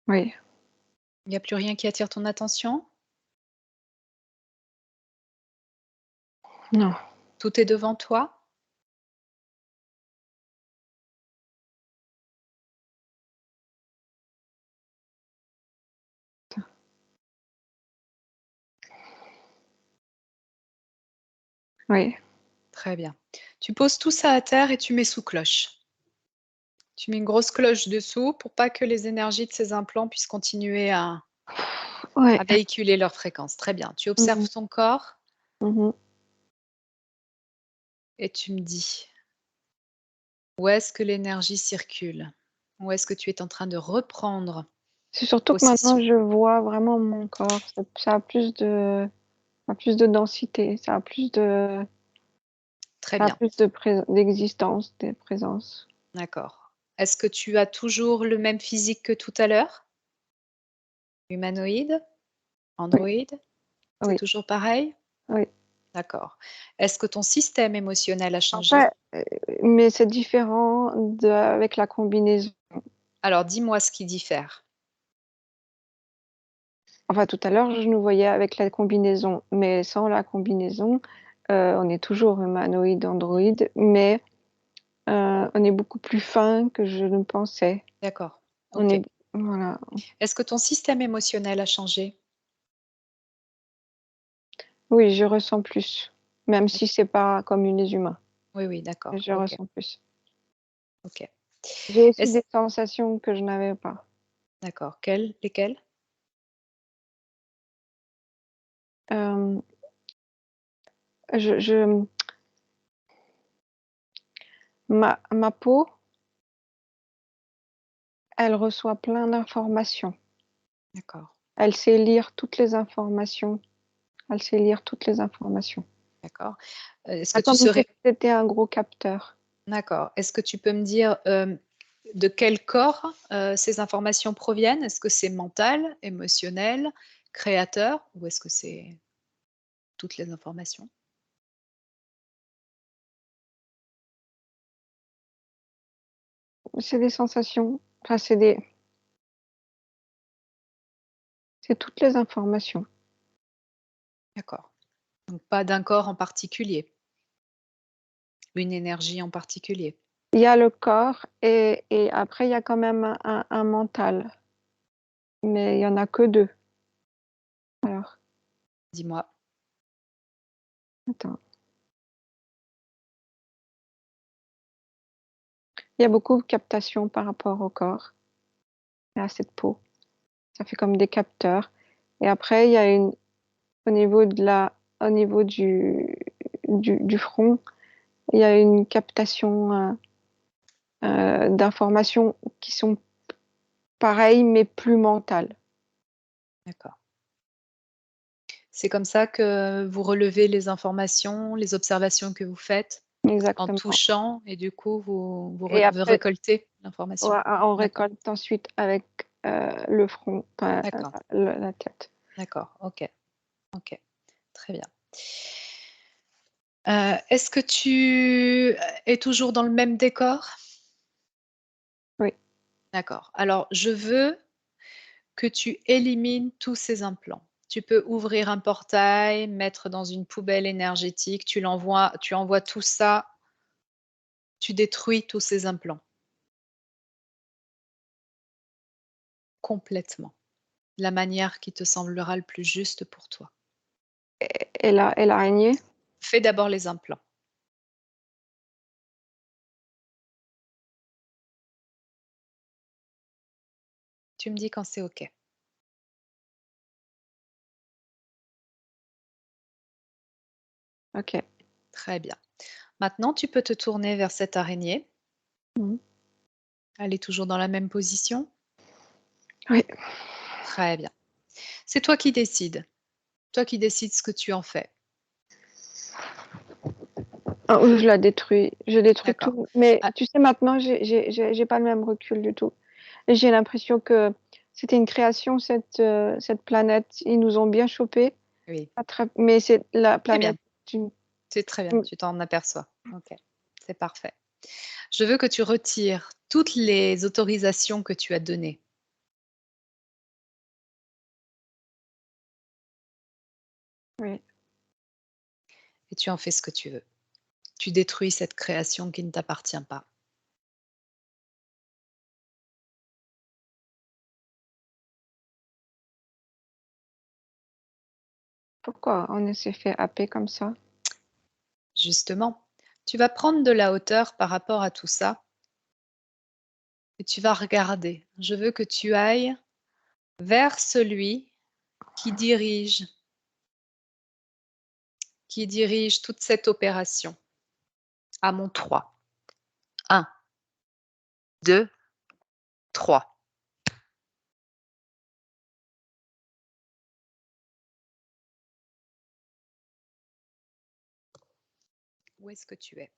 Speaker 3: Oui.
Speaker 1: Il n'y a plus rien qui attire ton attention?
Speaker 3: Non.
Speaker 1: Tout est devant toi?
Speaker 3: Oui.
Speaker 1: Très bien. Tu poses tout ça à terre et tu mets sous cloche. Tu mets une grosse cloche dessous pour pas que les énergies de ces implants puissent continuer
Speaker 3: Ouais.
Speaker 1: à véhiculer leur fréquence. Très bien. Tu
Speaker 3: Mmh
Speaker 1: observes
Speaker 3: mh.
Speaker 1: ton corps
Speaker 3: Mmh.
Speaker 1: et tu me dis où est-ce que l'énergie circule? Où est-ce que tu es en train de reprendre
Speaker 3: C'est surtout que maintenant
Speaker 1: possession?
Speaker 3: je vois vraiment mon corps. Ça a plus de densité,
Speaker 1: Très
Speaker 3: ça a
Speaker 1: bien,
Speaker 3: plus de d'existence, de présence.
Speaker 1: d'accord. Est-ce que tu as toujours le même physique que tout à l'heure? Humanoïde?
Speaker 3: Oui,
Speaker 1: Androïde? C'est
Speaker 3: oui,
Speaker 1: toujours pareil?
Speaker 3: oui.
Speaker 1: D'accord. Est-ce que ton système émotionnel a changé?
Speaker 3: Après, mais c'est différent de avec la combinaison.
Speaker 1: Alors dis-moi ce qui diffère.
Speaker 3: Enfin, tout à l'heure, je nous voyais avec la combinaison, mais sans la combinaison, on est toujours humanoïde, androïde, mais on est beaucoup plus fin que je ne pensais.
Speaker 1: D'accord,
Speaker 3: On
Speaker 1: OK.
Speaker 3: est voilà.
Speaker 1: Est-ce que ton système émotionnel a changé?
Speaker 3: Oui, je ressens plus, même si c'est pas comme les humains,
Speaker 1: Oui, oui,
Speaker 3: mais
Speaker 1: d'accord,
Speaker 3: je
Speaker 1: OK,
Speaker 3: ressens plus.
Speaker 1: OK.
Speaker 3: J'ai aussi
Speaker 1: Est-ce
Speaker 3: des sensations que je n'avais pas.
Speaker 1: D'accord, lesquelles?
Speaker 3: Hem, je ma peau, elle reçoit plein d'informations.
Speaker 1: D'accord,
Speaker 3: Elle sait lire toutes les informations. Elle sait lire toutes les informations.
Speaker 1: d'accord. Est-ce que
Speaker 3: Ah,
Speaker 1: tu
Speaker 3: comme si
Speaker 1: serais
Speaker 3: c'était un gros capteur.
Speaker 1: d'accord. Est-ce que tu peux me dire, de quel corps, ces informations proviennent? Est-ce que c'est mental, émotionnel, créateur ou est-ce que c'est toutes les informations?
Speaker 3: c'est des sensations. Enfin, c'est toutes les informations.
Speaker 1: D'accord. Donc pas d'un corps en particulier, une énergie en particulier.
Speaker 3: Il y a le corps et après, il y a quand même un mental. Mais il y en a que 2. Alors,
Speaker 1: Dis-moi.
Speaker 3: attends. Il y a beaucoup de captations par rapport au corps et à cette peau. Ça fait comme des capteurs. Et après, il y a au niveau du front, il y a une captation d'informations qui sont pareilles mais plus mentales.
Speaker 1: D'accord. C'est comme ça que vous relevez les informations, les observations que vous faites en
Speaker 3: Exactement.
Speaker 1: touchant et du coup vous
Speaker 3: Et après,
Speaker 1: récoltez l'information?
Speaker 3: ouais, on
Speaker 1: D'accord,
Speaker 3: récolte ensuite avec le front, pas
Speaker 1: d'accord,
Speaker 3: la tête.
Speaker 1: d'accord, OK, OK, très bien. Est-ce que tu es toujours dans le même décor?
Speaker 3: Oui,
Speaker 1: D'accord. Alors je veux que tu élimines tous ces implants. Tu peux ouvrir un portail, mettre dans une poubelle énergétique, tu envoies tout ça, tu détruis tous ces implants, complètement. La manière qui te semblera le plus juste pour toi.
Speaker 3: et l'araignée,
Speaker 1: Fais d'abord les implants. Tu me dis quand c'est OK.
Speaker 3: ok.
Speaker 1: Très bien. Maintenant, tu peux te tourner vers cette araignée.
Speaker 3: Mhm.
Speaker 1: Elle est toujours dans la même position?
Speaker 3: Oui.
Speaker 1: Très bien. C'est toi qui décides. Toi qui décides ce que tu en fais.
Speaker 3: Ah, oui, je la détruis. Je détruis
Speaker 1: D'accord.
Speaker 3: tout. Mais
Speaker 1: Ah,
Speaker 3: tu sais, maintenant, j'ai pas le même recul du tout. Et j'ai l'impression que c'était une création, cette planète. Ils nous ont bien chopés.
Speaker 1: oui,
Speaker 3: Mais c'est la
Speaker 1: c'est bien.
Speaker 3: planète d'une.
Speaker 1: C'est très bien. Tu t'en aperçois. OK. C'est parfait. Je veux que tu retires toutes les autorisations que tu as données.
Speaker 3: Oui.
Speaker 1: Et tu en fais ce que tu veux. Tu détruis cette création qui ne t'appartient pas.
Speaker 3: Pourquoi on s'est fait happer comme ça?
Speaker 1: Justement, tu vas prendre de la hauteur par rapport à tout ça et tu vas regarder. Je veux que tu ailles vers celui qui dirige toute cette opération. À mon 3. 1, 2, 3. Où est-ce que tu es?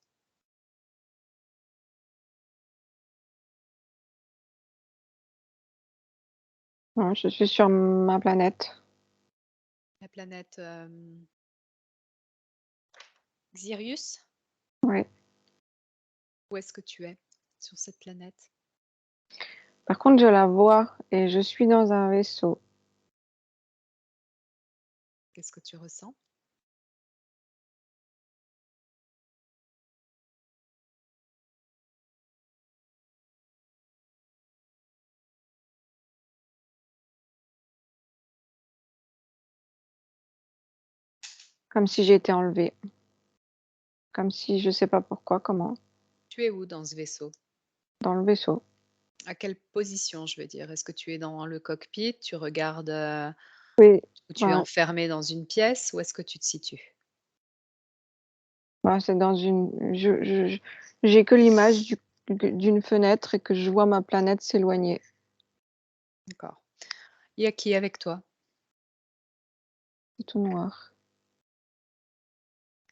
Speaker 3: Non, je suis sur ma planète.
Speaker 1: La planète Xirius?
Speaker 3: Oui.
Speaker 1: Où est-ce que tu es sur cette planète?
Speaker 3: Par contre, je la vois et je suis dans un vaisseau.
Speaker 1: Qu'est-ce que tu ressens?
Speaker 3: Comme si j'ai été enlevée. Comme si je sais pas pourquoi, comment,
Speaker 1: Tu es où dans ce vaisseau?
Speaker 3: dans le vaisseau.
Speaker 1: À quelle position, je veux dire? Est-ce que tu es dans le cockpit? Tu regardes,
Speaker 3: Oui,
Speaker 1: ou tu es
Speaker 3: enfin,
Speaker 1: enfermé dans une pièce? Où est-ce que tu te situes?
Speaker 3: c'est dans une. J'ai que l'image d'une fenêtre et que je vois ma planète s'éloigner.
Speaker 1: D'accord. Il y a qui avec toi?
Speaker 3: C'est tout noir.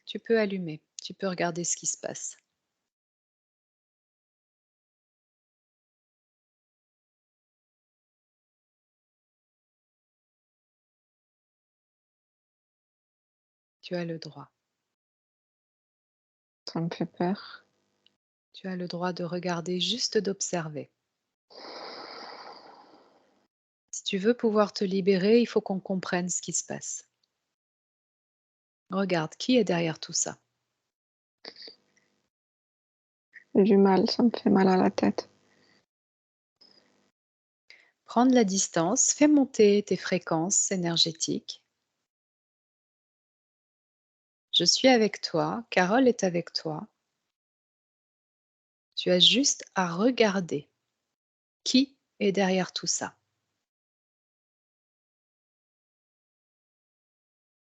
Speaker 1: Tu peux allumer, tu peux regarder ce qui se passe. Tu as le droit.
Speaker 3: Ça me fait peur.
Speaker 1: Tu as le droit de regarder, juste d'observer. Si tu veux pouvoir te libérer, il faut qu'on comprenne ce qui se passe. Regarde, qui est derrière tout ça?
Speaker 3: J'ai du mal, ça me fait mal à la tête.
Speaker 1: Prends de la distance, fais monter tes fréquences énergétiques. Je suis avec toi, Carole est avec toi. Tu as juste à regarder qui est derrière tout ça.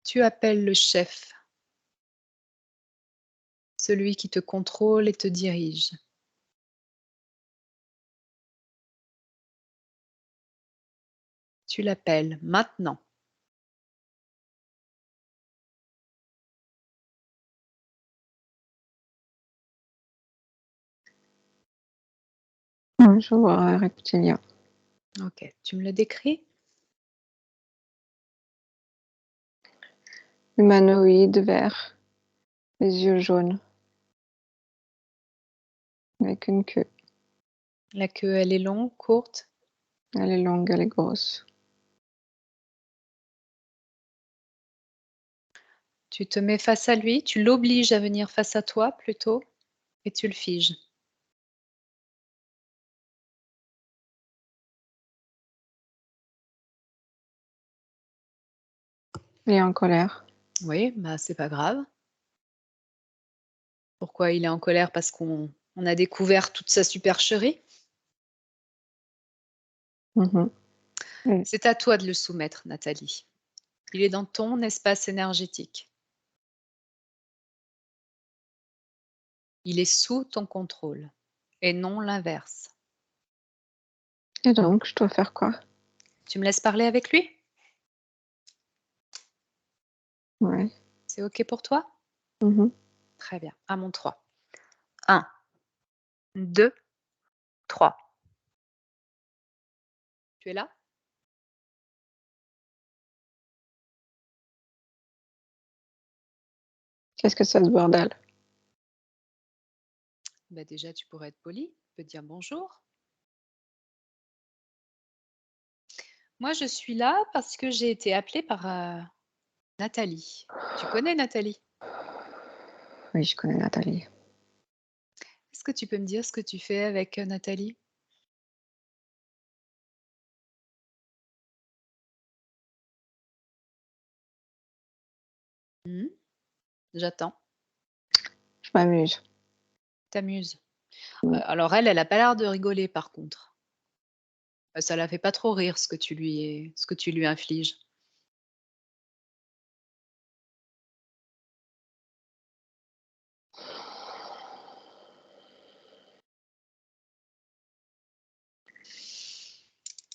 Speaker 1: Tu appelles le chef, celui qui te contrôle et te dirige. Tu l'appelles maintenant.
Speaker 3: Je vois un reptilien.
Speaker 1: Ok, tu me le décris?
Speaker 3: Humanoïde, vert, les yeux jaunes, avec une queue.
Speaker 1: La queue, elle est longue, courte?
Speaker 3: Elle est longue, elle est grosse.
Speaker 1: Tu te mets face à lui, tu l'obliges à venir face à toi plutôt, et tu le figes.
Speaker 3: Il est en colère.
Speaker 1: Oui, bah c'est pas grave. Pourquoi il est en colère? Parce qu'on a découvert toute sa supercherie?
Speaker 3: Mhm.
Speaker 1: C'est à toi de le soumettre, Nathalie. Il est dans ton espace énergétique. Il est sous ton contrôle et non l'inverse.
Speaker 3: Et donc, je dois faire quoi?
Speaker 1: Tu me laisses parler avec lui?
Speaker 3: Ouais.
Speaker 1: C'est OK pour toi?
Speaker 3: Mhm.
Speaker 1: Très bien. À mon 3. 1, 2, 3. Tu es là?
Speaker 3: Qu'est-ce que c'est ce bordel?
Speaker 1: Bah déjà, tu pourrais être poli, tu peux dire bonjour. Moi, je suis là parce que j'ai été appelée par Nathalie. Tu connais Nathalie?
Speaker 3: Oui, je connais Nathalie.
Speaker 1: Est-ce que tu peux me dire ce que tu fais avec Nathalie? J'attends.
Speaker 3: Je m'amuse.
Speaker 1: T'amuses.
Speaker 3: Mm.
Speaker 1: Alors elle a pas l'air de rigoler par contre. Ça la fait pas trop rire ce que tu lui infliges.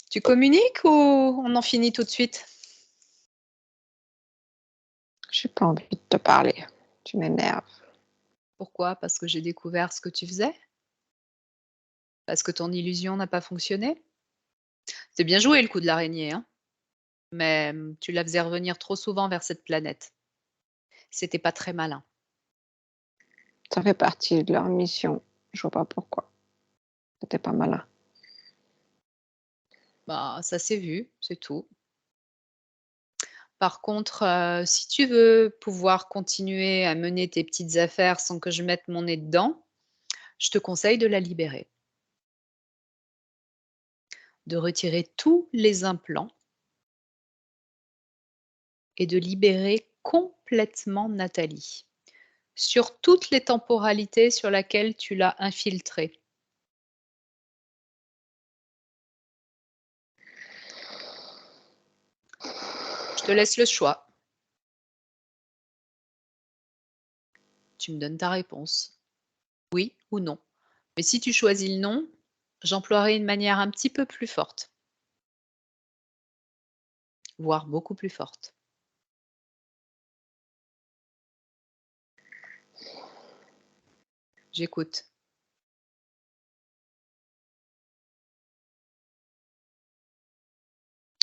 Speaker 1: Tu communiques ou on en finit tout de suite?
Speaker 3: J'ai pas envie de te parler. Tu m'énerves.
Speaker 1: Pourquoi? Parce que j'ai découvert ce que tu faisais? Parce que ton illusion n'a pas fonctionné? C'est bien joué le coup de l'araignée, hein, mais tu la faisais revenir trop souvent vers cette planète. C'était pas très malin.
Speaker 3: Ça fait partie de leur mission. Je vois pas pourquoi. C'était pas malin.
Speaker 1: Bah, ça s'est vu, c'est tout. Par contre, si tu veux pouvoir continuer à mener tes petites affaires sans que je mette mon nez dedans, je te conseille de la libérer. De retirer tous les implants et de libérer complètement Nathalie, sur toutes les temporalités sur laquelle tu l'as infiltrée. Je te laisse le choix. Tu me donnes ta réponse. Oui ou non. Mais si tu choisis le non, j'emploierai une manière un petit peu plus forte, voire beaucoup plus forte. J'écoute.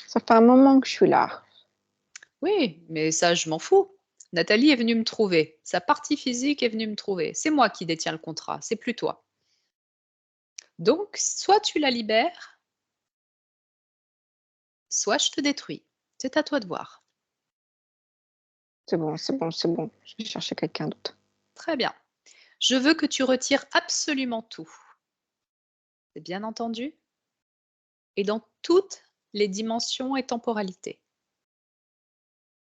Speaker 3: Ça fait un moment que je suis là.
Speaker 1: Oui, mais ça, je m'en fous. Nathalie est venue me trouver. Sa partie physique est venue me trouver. C'est moi qui détiens le contrat, c'est plus toi. Donc, soit tu la libères, soit je te détruis. C'est à toi de voir.
Speaker 3: C'est bon, c'est bon, c'est bon. Je vais chercher quelqu'un d'autre.
Speaker 1: Très bien. Je veux que tu retires absolument tout. C'est bien entendu? Et dans toutes les dimensions et temporalités.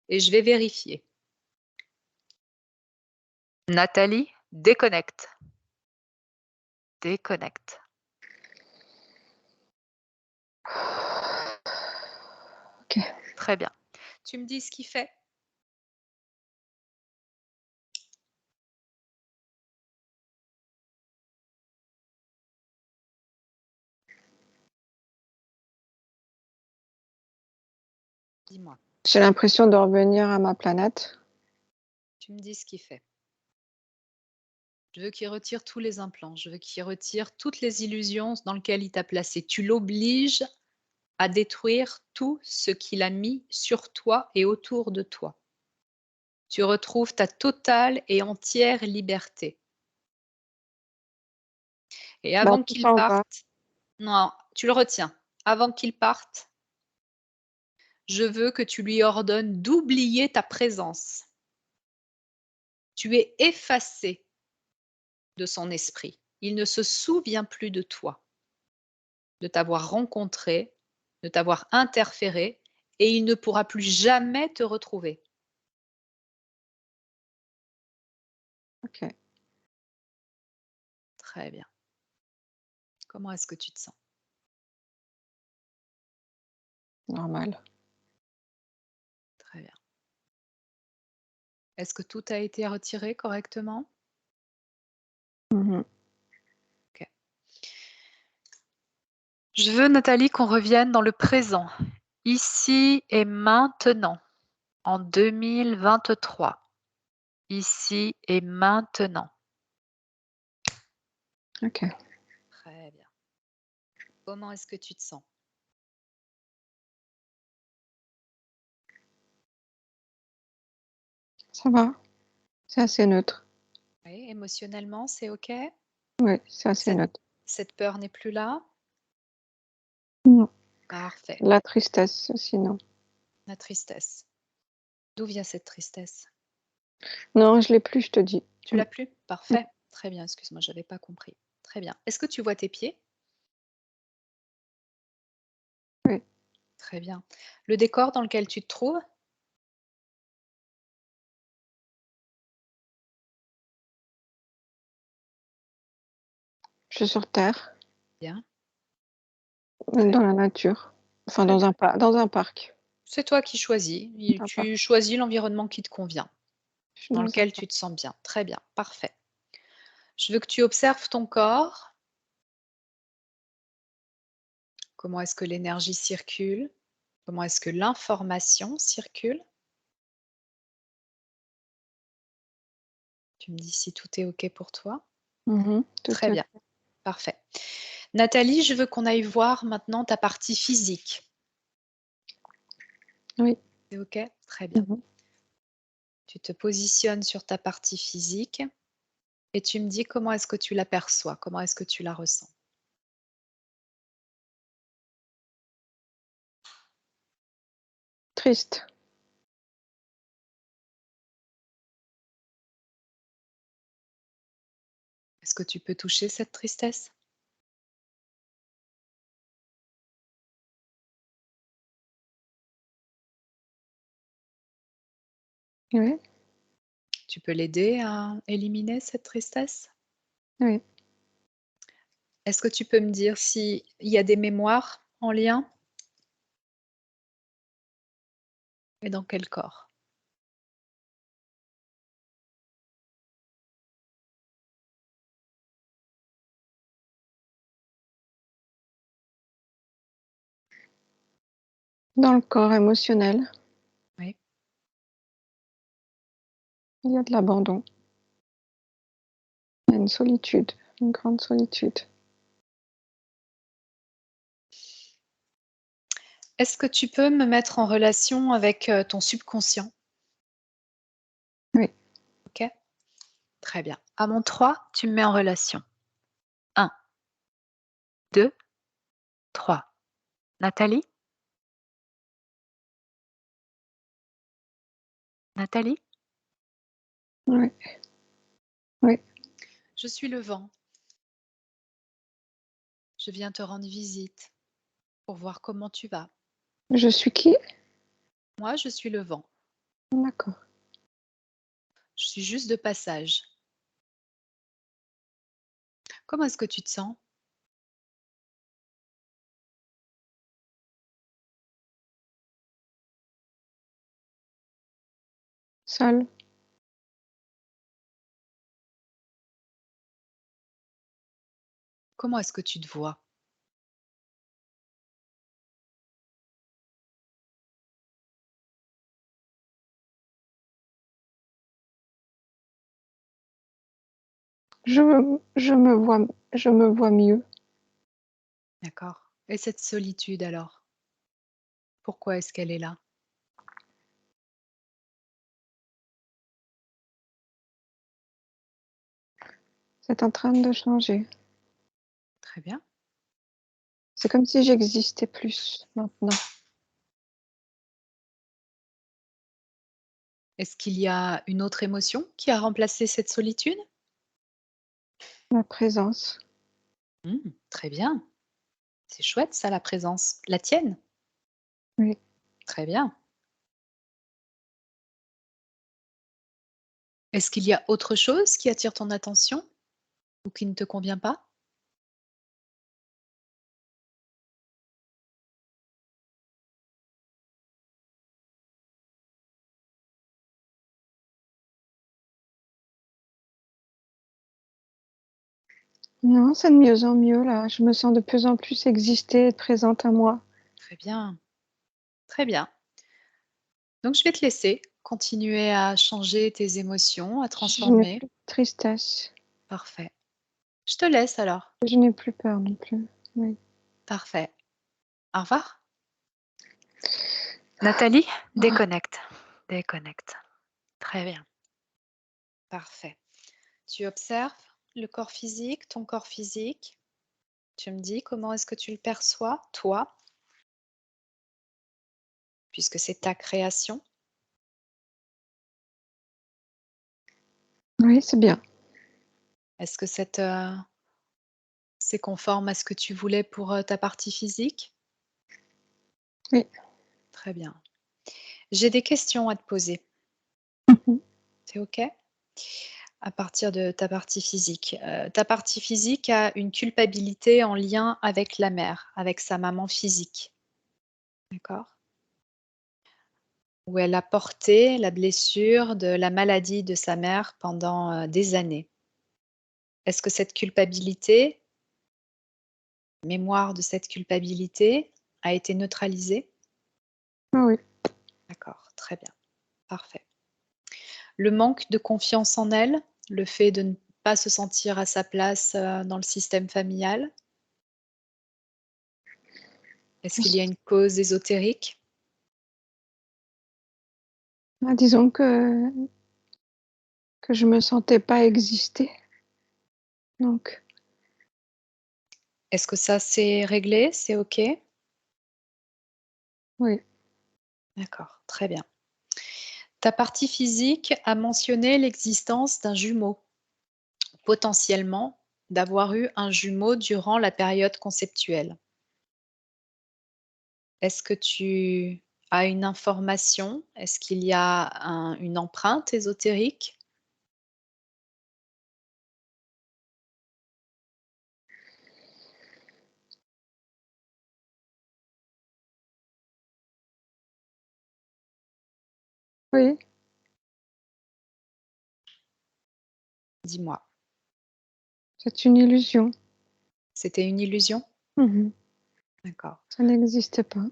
Speaker 1: Et je vais vérifier. Nathalie, déconnecte. Déconnecte.
Speaker 3: Ok.
Speaker 1: Très bien. Tu me dis ce qu'il fait? Dis-moi.
Speaker 3: J'ai l'impression de revenir à ma planète.
Speaker 1: Tu me dis ce qu'il fait. Je veux qu'il retire tous les implants. Je veux qu'il retire toutes les illusions dans lesquelles il t'a placé. Tu l'obliges à détruire tout ce qu'il a mis sur toi et autour de toi. Tu retrouves ta totale et entière liberté. Et avant
Speaker 3: Tout
Speaker 1: qu'il
Speaker 3: s'en va.
Speaker 1: parte, non, tu le retiens. Avant qu'il parte, je veux que tu lui ordonnes d'oublier ta présence. Tu es effacé de son esprit. Il ne se souvient plus de toi, de t'avoir rencontré, de t'avoir interféré, et il ne pourra plus jamais te retrouver.
Speaker 3: Ok,
Speaker 1: Très bien. Comment est-ce que tu te sens?
Speaker 3: normal.
Speaker 1: Très bien. Est-ce que tout a été retiré correctement?
Speaker 3: Mhm.
Speaker 1: Ok. Je veux, Nathalie, qu'on revienne dans le présent, ici et maintenant, en 2023, ici et maintenant.
Speaker 3: Ok.
Speaker 1: Très bien. Comment est-ce que tu te sens?
Speaker 3: Ça va. C'est assez neutre.
Speaker 1: Oui, émotionnellement, c'est OK?
Speaker 3: Oui, c'est assez
Speaker 1: Cette,
Speaker 3: neutre.
Speaker 1: cette peur n'est plus là?
Speaker 3: Non.
Speaker 1: Parfait.
Speaker 3: La tristesse, sinon.
Speaker 1: La tristesse. D'où vient cette tristesse?
Speaker 3: Non, je l'ai plus, je te dis.
Speaker 1: Tu l'as plus? Parfait. Très bien, excuse-moi, je n'avais pas compris. Très bien. Est-ce que tu vois tes pieds?
Speaker 3: Oui.
Speaker 1: Très bien. Le décor dans lequel tu te trouves?
Speaker 3: Je suis sur Terre,
Speaker 1: Bien.
Speaker 3: dans la nature. Enfin,
Speaker 1: Très
Speaker 3: dans
Speaker 1: bien.
Speaker 3: dans un parc.
Speaker 1: C'est toi qui choisis.
Speaker 3: Un
Speaker 1: Tu
Speaker 3: parc.
Speaker 1: choisis l'environnement qui te convient,
Speaker 3: Je suis
Speaker 1: dans
Speaker 3: dans un
Speaker 1: lequel
Speaker 3: parc.
Speaker 1: tu te sens bien. Très bien. Parfait. Je veux que tu observes ton corps. Comment est-ce que l'énergie circule? Comment est-ce que l'information circule? Tu me dis si tout est OK pour toi.
Speaker 3: Mhm. Tout
Speaker 1: Très
Speaker 3: est
Speaker 1: bien.
Speaker 3: ok.
Speaker 1: Parfait. Nathalie, je veux qu'on aille voir maintenant ta partie physique.
Speaker 3: Oui.
Speaker 1: C'est OK? Très bien.
Speaker 3: Mhm.
Speaker 1: Tu te positionnes sur ta partie physique et tu me dis comment est-ce que tu l'aperçois, comment est-ce que tu la ressens.
Speaker 3: Triste.
Speaker 1: Est-ce que tu peux toucher cette tristesse?
Speaker 3: Oui.
Speaker 1: Tu peux l'aider à éliminer cette tristesse?
Speaker 3: Oui.
Speaker 1: Est-ce que tu peux me dire s'il y a des mémoires en lien? Et dans quel corps?
Speaker 3: Dans le corps émotionnel,
Speaker 1: Oui.
Speaker 3: il y a de l'abandon. Il y a une solitude, une grande solitude.
Speaker 1: Est-ce que tu peux me mettre en relation avec ton subconscient?
Speaker 3: Oui.
Speaker 1: OK? Très bien. À mon 3, tu me mets en relation. 1, 2, 3. Nathalie? Nathalie?
Speaker 3: Oui, oui.
Speaker 1: Je suis le vent. Je viens te rendre visite pour voir comment tu vas.
Speaker 3: Je suis qui?
Speaker 1: Moi, je suis le vent.
Speaker 3: D'accord.
Speaker 1: Je suis juste de passage. Comment est-ce que tu te sens?
Speaker 3: Seule.
Speaker 1: Comment est-ce que tu te vois?
Speaker 3: Je me vois mieux.
Speaker 1: D'accord. Et cette solitude alors? Pourquoi est-ce qu'elle est là?
Speaker 3: C'est en train de changer.
Speaker 1: Très bien.
Speaker 3: C'est comme si j'existais plus maintenant.
Speaker 1: Est-ce qu'il y a une autre émotion qui a remplacé cette solitude?
Speaker 3: La présence.
Speaker 1: Très bien. C'est chouette ça, la présence. La tienne?
Speaker 3: Oui.
Speaker 1: Très bien. Est-ce qu'il y a autre chose qui attire ton attention ou qui ne te convient pas?
Speaker 3: Non, c'est de mieux en mieux là. Je me sens de plus en plus exister, être présente à moi.
Speaker 1: Très bien. Très bien. Donc je vais te laisser continuer à changer tes émotions, à
Speaker 3: Je n'ai
Speaker 1: transformer.
Speaker 3: plus de tristesse.
Speaker 1: Parfait. Je te laisse alors.
Speaker 3: Je n'ai plus peur non plus. Oui.
Speaker 1: Parfait. Au revoir. Nathalie, déconnecte. Déconnecte. Très bien. Parfait. Tu observes le corps physique, ton corps physique. Tu me dis comment est-ce que tu le perçois, toi, puisque c'est ta création.
Speaker 3: Oui, c'est bien.
Speaker 1: Est-ce que c'est conforme à ce que tu voulais pour ta partie physique?
Speaker 3: Oui.
Speaker 1: Très bien. J'ai des questions à te poser.
Speaker 3: Mhm.
Speaker 1: C'est OK? À partir de ta partie physique. Ta partie physique a une culpabilité en lien avec la mère, avec sa maman physique. D'accord? Où elle a porté la blessure de la maladie de sa mère pendant, des années. Est-ce que cette culpabilité, mémoire de cette culpabilité, a été neutralisée?
Speaker 3: Ah oui.
Speaker 1: D'accord, très bien, parfait. Le manque de confiance en elle, le fait de ne pas se sentir à sa place, dans le système familial? Est-ce qu'il y a une cause ésotérique?
Speaker 3: Ah, disons que je me sentais pas exister. Donc,
Speaker 1: Est-ce que ça c'est réglé? C'est OK?
Speaker 3: oui.
Speaker 1: D'accord, très bien. Ta partie physique a mentionné l'existence d'un jumeau, potentiellement d'avoir eu un jumeau durant la période conceptuelle. Est-ce que tu as une information? Est-ce qu'il y a une empreinte ésotérique?
Speaker 3: Oui,
Speaker 1: Dis-moi.
Speaker 3: c'est une illusion.
Speaker 1: C'était une illusion?
Speaker 3: Mhm.
Speaker 1: D'accord,
Speaker 3: Ça n'existe pas.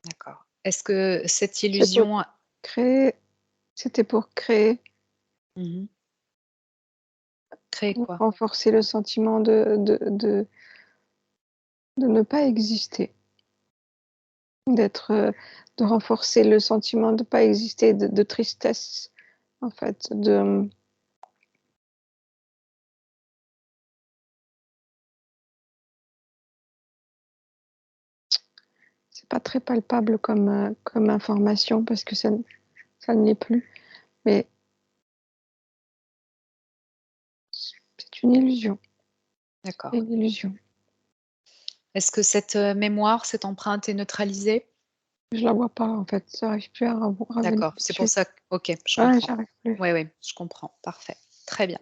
Speaker 1: d'accord. Est-ce que cette
Speaker 3: C'est pour
Speaker 1: illusion
Speaker 3: créer, c'était
Speaker 1: mmh créer
Speaker 3: pour
Speaker 1: quoi?
Speaker 3: renforcer le sentiment de ne pas exister, de renforcer le sentiment de ne pas exister, de tristesse, en fait, c'est pas très palpable comme information parce que ça ne l'est plus. Mais c'est une illusion.
Speaker 1: D'accord.
Speaker 3: C'est une illusion.
Speaker 1: Est-ce que cette mémoire, cette empreinte est neutralisée?
Speaker 3: Je la vois pas en fait. J'arrive plus à revenir
Speaker 1: D'accord, c'est pour
Speaker 3: dessus.
Speaker 1: ça que OK, je
Speaker 3: Ouais,
Speaker 1: comprends.
Speaker 3: j'arrive plus.
Speaker 1: Oui, oui, je comprends. Parfait. Très bien.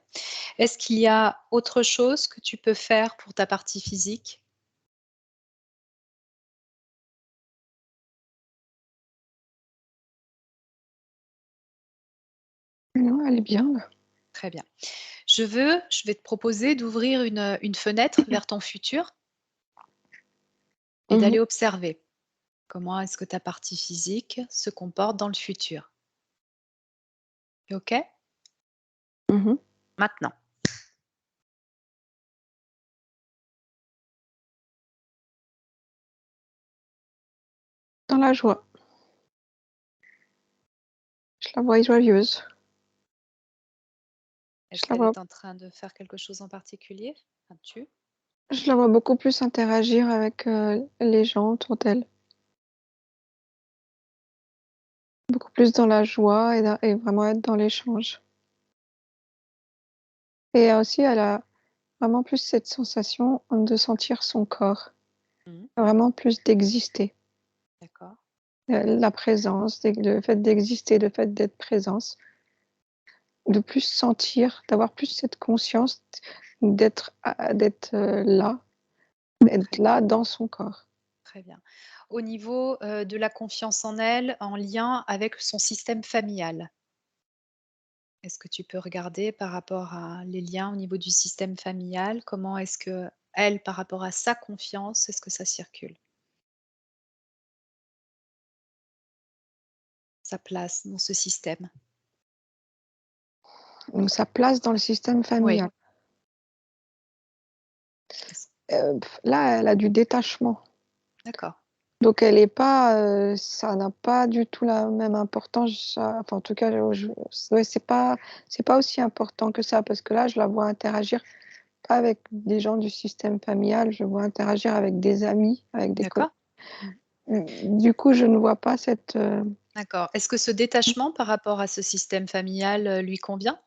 Speaker 1: Est-ce qu'il y a autre chose que tu peux faire pour ta partie physique?
Speaker 3: Non, elle est bien là.
Speaker 1: Très bien. Je vais te proposer d'ouvrir une fenêtre vers ton futur et
Speaker 3: Mmh.
Speaker 1: d'aller observer comment est-ce que ta partie physique se comporte dans le futur. C'est OK?
Speaker 3: Mmh.
Speaker 1: Maintenant.
Speaker 3: Dans la joie. Je la vois joyeuse. Je
Speaker 1: Est-ce
Speaker 3: la
Speaker 1: qu'elle
Speaker 3: vois
Speaker 1: est en train de faire quelque chose en particulier? Enfin,
Speaker 3: je la vois beaucoup plus interagir avec, les gens autour d'elle. Beaucoup plus dans la joie et vraiment être dans l'échange. Et aussi elle a vraiment plus cette sensation de sentir son corps,
Speaker 1: Mmh.
Speaker 3: vraiment plus d'exister.
Speaker 1: D'accord.
Speaker 3: La présence, le fait d'exister, le fait d'être présence, de plus sentir, d'avoir plus cette conscience d'être là, d'être
Speaker 1: Très
Speaker 3: là dans son corps.
Speaker 1: Très bien. Au niveau, de la confiance en elle, en lien avec son système familial, est-ce que tu peux regarder par rapport à les liens au niveau du système familial? Comment est-ce que elle, par rapport à sa confiance, est-ce que ça circule? Sa place dans ce système?
Speaker 3: Donc sa place dans le système
Speaker 1: Oui.
Speaker 3: familial.
Speaker 1: Est-ce
Speaker 3: Là, elle a du détachement.
Speaker 1: D'accord,
Speaker 3: Donc elle est pas, ça n'a pas du tout la même importance, ça enfin en tout cas, ouais, c'est pas aussi important que ça parce que là, je la vois interagir pas avec des gens du système familial, je vois interagir avec des amis, avec des collègues.
Speaker 1: d'accord. Mmh.
Speaker 3: Du coup, je ne vois pas cette,
Speaker 1: D'accord. Est-ce que ce détachement par rapport à ce système familial, lui convient?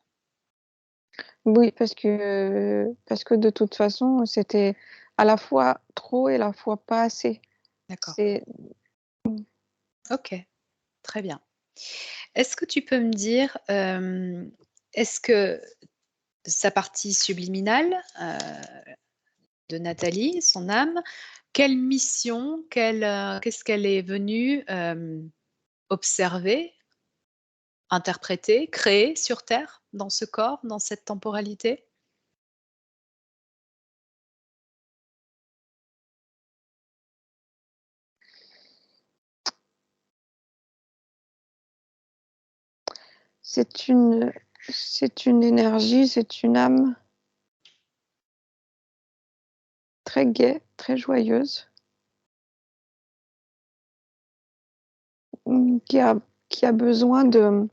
Speaker 3: oui, parce que de toute façon, c'était à la fois trop et à la fois pas assez.
Speaker 1: D'accord.
Speaker 3: C'est
Speaker 1: OK, très bien. Est-ce que tu peux me dire, est-ce que sa partie subliminale, de Nathalie, son âme, quelle mission, qu'est-ce qu'elle est venue, observer, interpréter, créer sur terre, dans ce corps, dans cette temporalité?
Speaker 3: c'est une c'est une énergie, c'est une âme très gaie, très joyeuse, qui a besoin de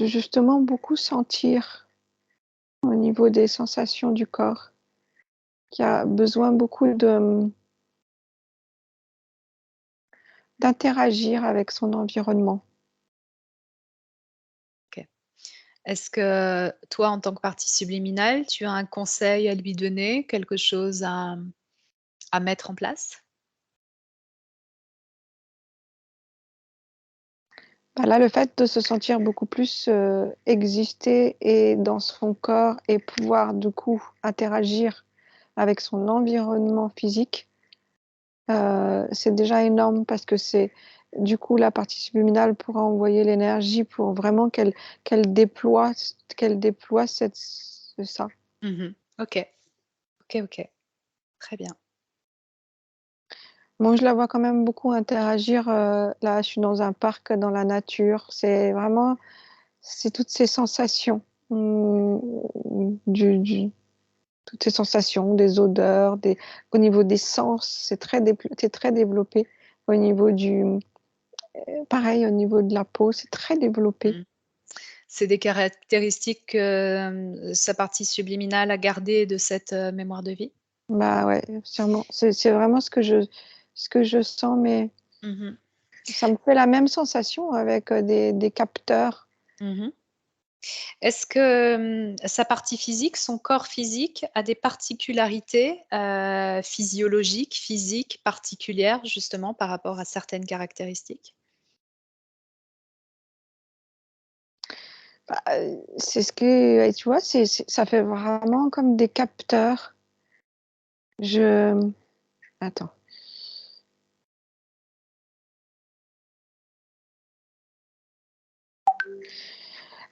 Speaker 3: justement beaucoup sentir au niveau des sensations du corps, qui a besoin beaucoup d'interagir avec son environnement.
Speaker 1: OK. Est-ce que toi, en tant que partie subliminale, tu as un conseil à lui donner, quelque chose à mettre en place?
Speaker 3: Bah, là, le fait de se sentir beaucoup plus, exister et dans son corps et pouvoir du coup interagir avec son environnement physique, c'est déjà énorme parce que c'est du coup la partie subliminale pourra envoyer l'énergie pour vraiment qu'elle déploie ça.
Speaker 1: Mmh. OK. OK, OK. Très bien.
Speaker 3: Moi, je la vois quand même beaucoup interagir, là, je suis dans un parc, dans la nature, c'est toutes ces sensations, du toutes ces sensations, des odeurs, au niveau des sens, c'est très développé. Au niveau pareil, au niveau de la peau, c'est très développé.
Speaker 1: Mmh. C'est des caractéristiques que, sa partie subliminale a gardées de cette, mémoire de vie?
Speaker 3: Bah, ouais, sûrement. C'est vraiment ce que je sens, mais
Speaker 1: Mmh.
Speaker 3: Ça me fait la même sensation avec des capteurs.
Speaker 1: Mmh. Est-ce que sa partie physique, son corps physique a des particularités physiologiques, physiques particulières justement par rapport à certaines caractéristiques?
Speaker 3: Bah, c'est ce que tu vois, ça fait vraiment comme des capteurs. Attends.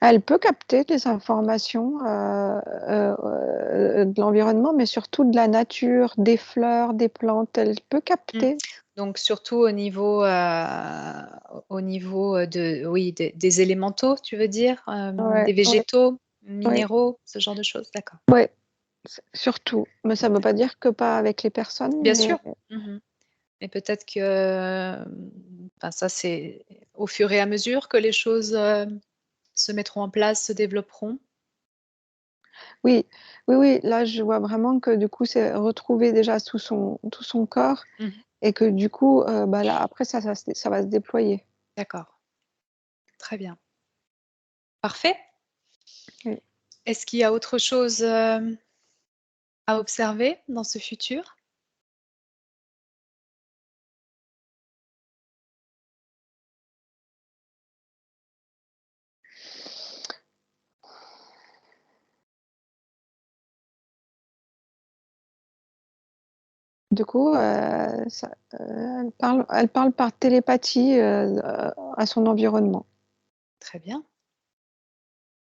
Speaker 3: Elle peut capter des informations de l'environnement, mais surtout de la nature, des fleurs, des plantes. Elle peut capter.
Speaker 1: Donc surtout au niveau des élémentaux, tu veux dire?
Speaker 3: Ouais,
Speaker 1: Des végétaux,
Speaker 3: ouais.
Speaker 1: minéraux, ce genre de choses? D'accord.
Speaker 3: Ouais, surtout. Mais ça ne veut pas dire que pas avec les personnes.
Speaker 1: Bien
Speaker 3: mais...
Speaker 1: sûr. Mmh. Mais peut-être que, enfin ça c'est au fur et à mesure que les choses, se mettront en place, se développeront?
Speaker 3: Oui, oui, oui. Là, je vois vraiment que du coup, c'est retrouvé déjà tout son corps
Speaker 1: Mmh.
Speaker 3: et que du coup, bah là, après, ça va se déployer.
Speaker 1: D'accord. Très bien. Parfait.
Speaker 3: Oui.
Speaker 1: Est-ce qu'il y a autre chose, à observer dans ce futur?
Speaker 3: Du coup, elle parle par télépathie à son environnement.
Speaker 1: Très bien.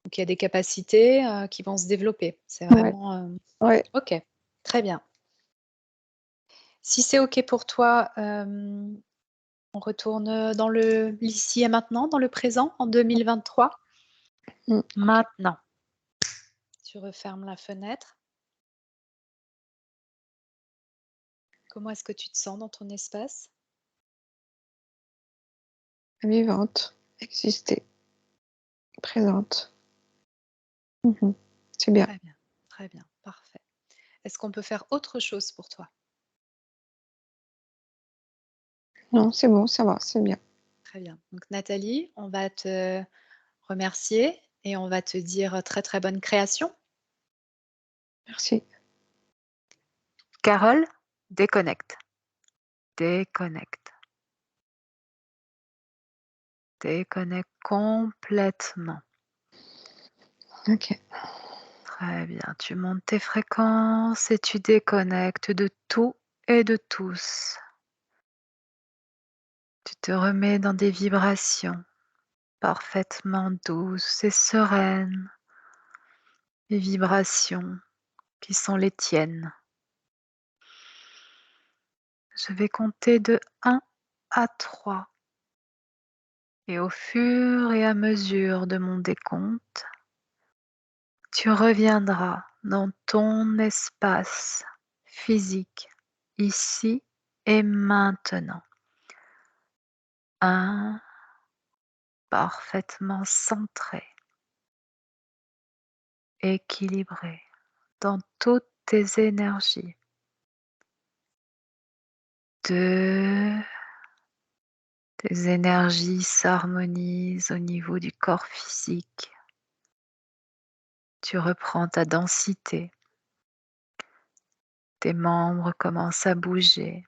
Speaker 1: Donc il y a des capacités, qui vont se développer. C'est
Speaker 3: Ouais,
Speaker 1: vraiment,
Speaker 3: ouais.
Speaker 1: OK, très bien. Si c'est OK pour toi, on retourne dans l'ici et maintenant, dans le présent, en 2023.
Speaker 3: Mm.
Speaker 1: Maintenant, tu refermes la fenêtre. Comment est-ce que tu te sens dans ton espace?
Speaker 3: Vivante, exister, présente. Mhm. C'est bien.
Speaker 1: Très bien, parfait. Est-ce qu'on peut faire autre chose pour toi?
Speaker 3: Non, c'est bon, ça va, c'est bien.
Speaker 1: Très bien. Donc Nathalie, on va te remercier et on va te dire très, très bonne création.
Speaker 3: Merci.
Speaker 1: Carole, déconnecte. Déconnecte. Déconnecte complètement.
Speaker 3: Ok.
Speaker 1: Très bien. Tu montes tes fréquences et tu déconnectes de tout et de tous. Tu te remets dans des vibrations parfaitement douces et sereines. Des vibrations qui sont les tiennes. Je vais compter de 1 à 3. Et au fur et à mesure de mon décompte, tu reviendras dans ton espace physique, ici et maintenant. 1, parfaitement centré, équilibré dans toutes tes énergies. 2, tes énergies s'harmonisent au niveau du corps physique. Tu reprends ta densité. Tes membres commencent à bouger.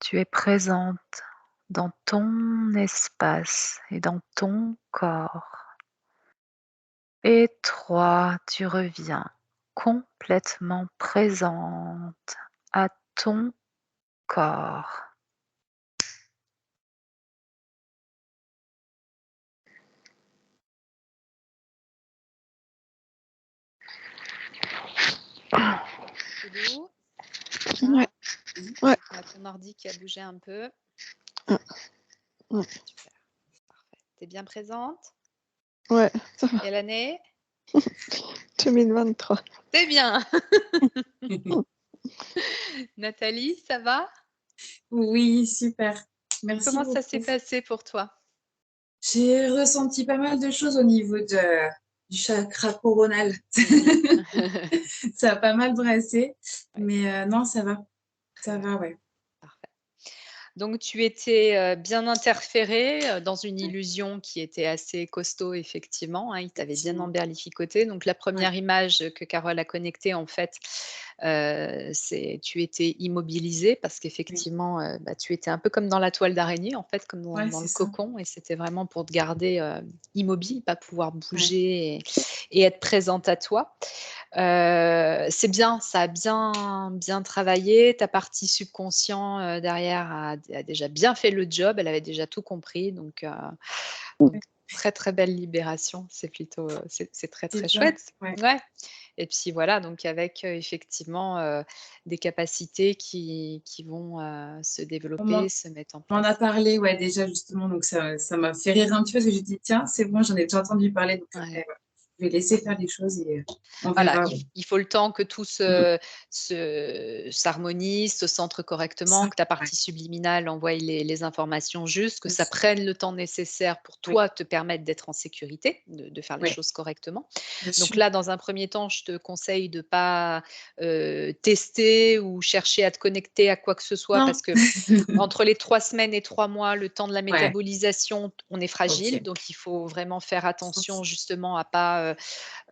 Speaker 1: Tu es présente dans ton espace et dans ton corps. Et 3, tu reviens complètement présente à ton corps. C'est doux?
Speaker 3: Ouais. Ouais.
Speaker 1: Il y a ton ordi qui a bougé un peu.
Speaker 3: Ouais.
Speaker 1: Super. Parfait. T'es bien présente?
Speaker 3: Ouais, ça va.
Speaker 1: Quelle année?
Speaker 3: 2023.
Speaker 1: C'est bien. Nathalie, ça va?
Speaker 2: Oui, super. Merci
Speaker 1: Comment ça s'est
Speaker 2: beaucoup.
Speaker 1: passé pour toi?
Speaker 2: J'ai ressenti pas mal de choses au niveau du chakra coronal. Ça a pas mal brassé,
Speaker 1: Ouais.
Speaker 2: mais non, ça va.
Speaker 1: Très
Speaker 2: Ça
Speaker 1: bien.
Speaker 2: va, ouais.
Speaker 1: Parfait. Donc tu étais, bien interféré, dans une illusion qui était assez costaud effectivement, hein. Il t'avait bien
Speaker 2: Effectivement.
Speaker 1: emberlificoté. Donc la
Speaker 2: Ouais,
Speaker 1: première image que Carole a connectée en fait, c'est tu étais immobilisé parce
Speaker 2: oui.
Speaker 1: qu'effectivement, bah, tu étais un peu comme dans la toile d'araignée en fait, comme dans
Speaker 2: Ouais,
Speaker 1: dans
Speaker 2: c'est
Speaker 1: le
Speaker 2: ça.
Speaker 1: cocon et c'était vraiment pour te garder, immobile, pas pouvoir
Speaker 2: Ouais.
Speaker 1: bouger et être présente à toi. C'est bien, ça a bien travaillé. Ta partie subconscient, derrière a déjà bien fait le job. Elle avait déjà tout compris donc
Speaker 2: Ouais,
Speaker 1: très, très belle libération. C'est plutôt, c'est très,
Speaker 2: c'est
Speaker 1: très
Speaker 2: ça.
Speaker 1: chouette.
Speaker 2: Ouais.
Speaker 1: Ouais et puis voilà, donc avec, effectivement, des capacités qui vont, se
Speaker 2: On m'en
Speaker 1: développer, se mettre en
Speaker 2: on m'en a
Speaker 1: place.
Speaker 2: parlé, ouais, déjà justement, donc ça m'a fait rire un petit peu parce que j'ai dit: «Tiens, c'est bon, j'en ai déjà entendu parler», donc
Speaker 1: Ouais.
Speaker 2: après, voilà, je vais laisser faire les choses et on
Speaker 1: Voilà,
Speaker 2: verra,
Speaker 1: il
Speaker 2: ouais.
Speaker 1: f il faut le temps que tout
Speaker 2: Mmh mh.
Speaker 1: s'harmonise, se centre correctement,
Speaker 2: Ça,
Speaker 1: que ta
Speaker 2: ouais,
Speaker 1: partie subliminale envoie les informations justes, que
Speaker 2: c'est
Speaker 1: ça
Speaker 2: ça.
Speaker 1: prenne le temps nécessaire pour
Speaker 2: Oui,
Speaker 1: toi te permettre d'être en sécurité, de faire les
Speaker 2: ouais,
Speaker 1: choses correctement.
Speaker 2: bien
Speaker 1: Donc
Speaker 2: sûr.
Speaker 1: là, dans un premier temps, je te conseille de pas, tester ou chercher à te connecter à quoi que ce soit
Speaker 2: Non.
Speaker 1: parce que entre les 3 semaines et 3 mois, le temps de la
Speaker 2: Ouais,
Speaker 1: métabolisation, on est fragile,
Speaker 2: OK.
Speaker 1: donc il faut vraiment faire
Speaker 2: OK.
Speaker 1: attention justement à pas,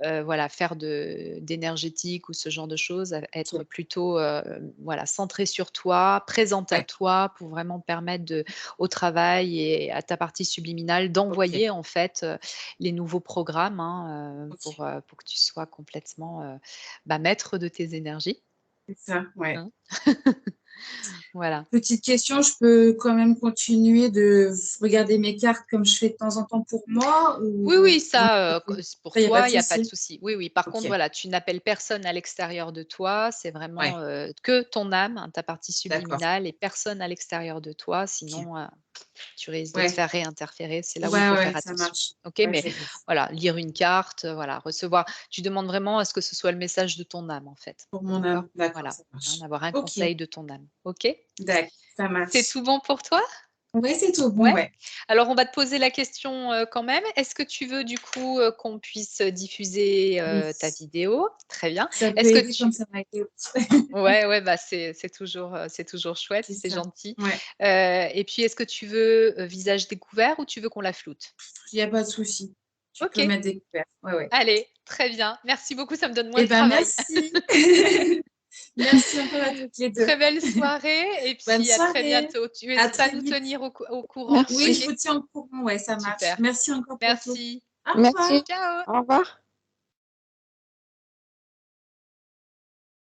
Speaker 1: voilà, faire d'énergétique ou ce genre de choses, à être
Speaker 2: OK.
Speaker 1: plutôt, voilà, centré sur toi, présente à
Speaker 2: Ouais,
Speaker 1: toi pour vraiment permettre au travail et à ta partie subliminale
Speaker 2: OK,
Speaker 1: d'envoyer en fait, les nouveaux programmes, hein,
Speaker 2: OK.
Speaker 1: pour que tu sois complètement, bah, maître de tes énergies,
Speaker 2: C'est ça, ouais.
Speaker 1: hein. Voilà.
Speaker 2: Petite question, je peux quand même continuer de regarder mes cartes comme je fais de temps en temps pour moi
Speaker 1: Oui,
Speaker 2: ou
Speaker 1: oui, ça,
Speaker 2: ça,
Speaker 1: c pour
Speaker 2: il y a pas
Speaker 1: toi,
Speaker 2: de
Speaker 1: il y a pas de
Speaker 2: souci?
Speaker 1: souci. Oui, oui. Par contre,
Speaker 2: OK,
Speaker 1: voilà, tu n'appelles personne à l'extérieur de toi. C'est vraiment,
Speaker 2: ouais,
Speaker 1: que ton âme, hein, ta partie
Speaker 2: d'accord,
Speaker 1: subliminale et personne à l'extérieur de toi.
Speaker 2: OK.
Speaker 1: Sinon, tu risques de te
Speaker 2: Ouais,
Speaker 1: faire réinterférer. C'est là où il
Speaker 2: ouais,
Speaker 1: faut
Speaker 2: ouais,
Speaker 1: faire
Speaker 2: ça
Speaker 1: attention.
Speaker 2: marche.
Speaker 1: OK?
Speaker 2: Ouais,
Speaker 1: Mais
Speaker 2: je vais faire ça.
Speaker 1: voilà, lire une carte, voilà, recevoir tu demandes vraiment à ce que ce soit le message de ton âme, en fait.
Speaker 2: Pour mon
Speaker 1: D'accord?
Speaker 2: âme, d'accord,
Speaker 1: Voilà,
Speaker 2: ça
Speaker 1: hein,
Speaker 2: marche.
Speaker 1: d'avoir un
Speaker 2: OK,
Speaker 1: conseil de ton âme. OK?
Speaker 2: ça
Speaker 1: C'est
Speaker 2: marche.
Speaker 1: tout bon pour toi?
Speaker 2: Ouais, c'est tout bon,
Speaker 1: Ouais?
Speaker 2: ouais.
Speaker 1: Alors on va te poser la question, quand même. Est-ce que tu veux du coup, qu'on puisse, diffuser,
Speaker 2: Oui,
Speaker 1: ta vidéo? Très bien.
Speaker 2: ça peut
Speaker 1: Est-ce que
Speaker 2: aider comme
Speaker 1: tu
Speaker 2: ça m'a aidé aussi.
Speaker 1: ouais, ouais, bah, c'est toujours chouette,
Speaker 2: C'est
Speaker 1: c'est
Speaker 2: ça,
Speaker 1: gentil.
Speaker 2: ouais,
Speaker 1: Et puis est-ce que tu veux, visage découvert ou tu veux qu'on la floute?
Speaker 2: il y a pas de souci. Tu peux
Speaker 1: OK,
Speaker 2: mettre des couverts. Ouais, ouais.
Speaker 1: allez, très bien. Merci beaucoup, ça me donne moins
Speaker 2: Eh
Speaker 1: de
Speaker 2: ben,
Speaker 1: travail.
Speaker 2: merci. Merci encore à toutes les 2.
Speaker 1: Très belle soirée et
Speaker 2: Bonne
Speaker 1: puis à très
Speaker 2: soirée.
Speaker 1: bientôt. Tu
Speaker 2: À
Speaker 1: hésites pas à
Speaker 2: très
Speaker 1: nous
Speaker 2: vite.
Speaker 1: tenir au courant,
Speaker 2: Oui,
Speaker 1: OK?
Speaker 2: je
Speaker 3: Merci.
Speaker 2: vous tiens au courant. Ouais, ça marche.
Speaker 1: Super.
Speaker 2: Merci encore pour tout.
Speaker 1: Merci.
Speaker 2: Au revoir.
Speaker 3: Merci.
Speaker 1: Ciao.
Speaker 3: Au revoir.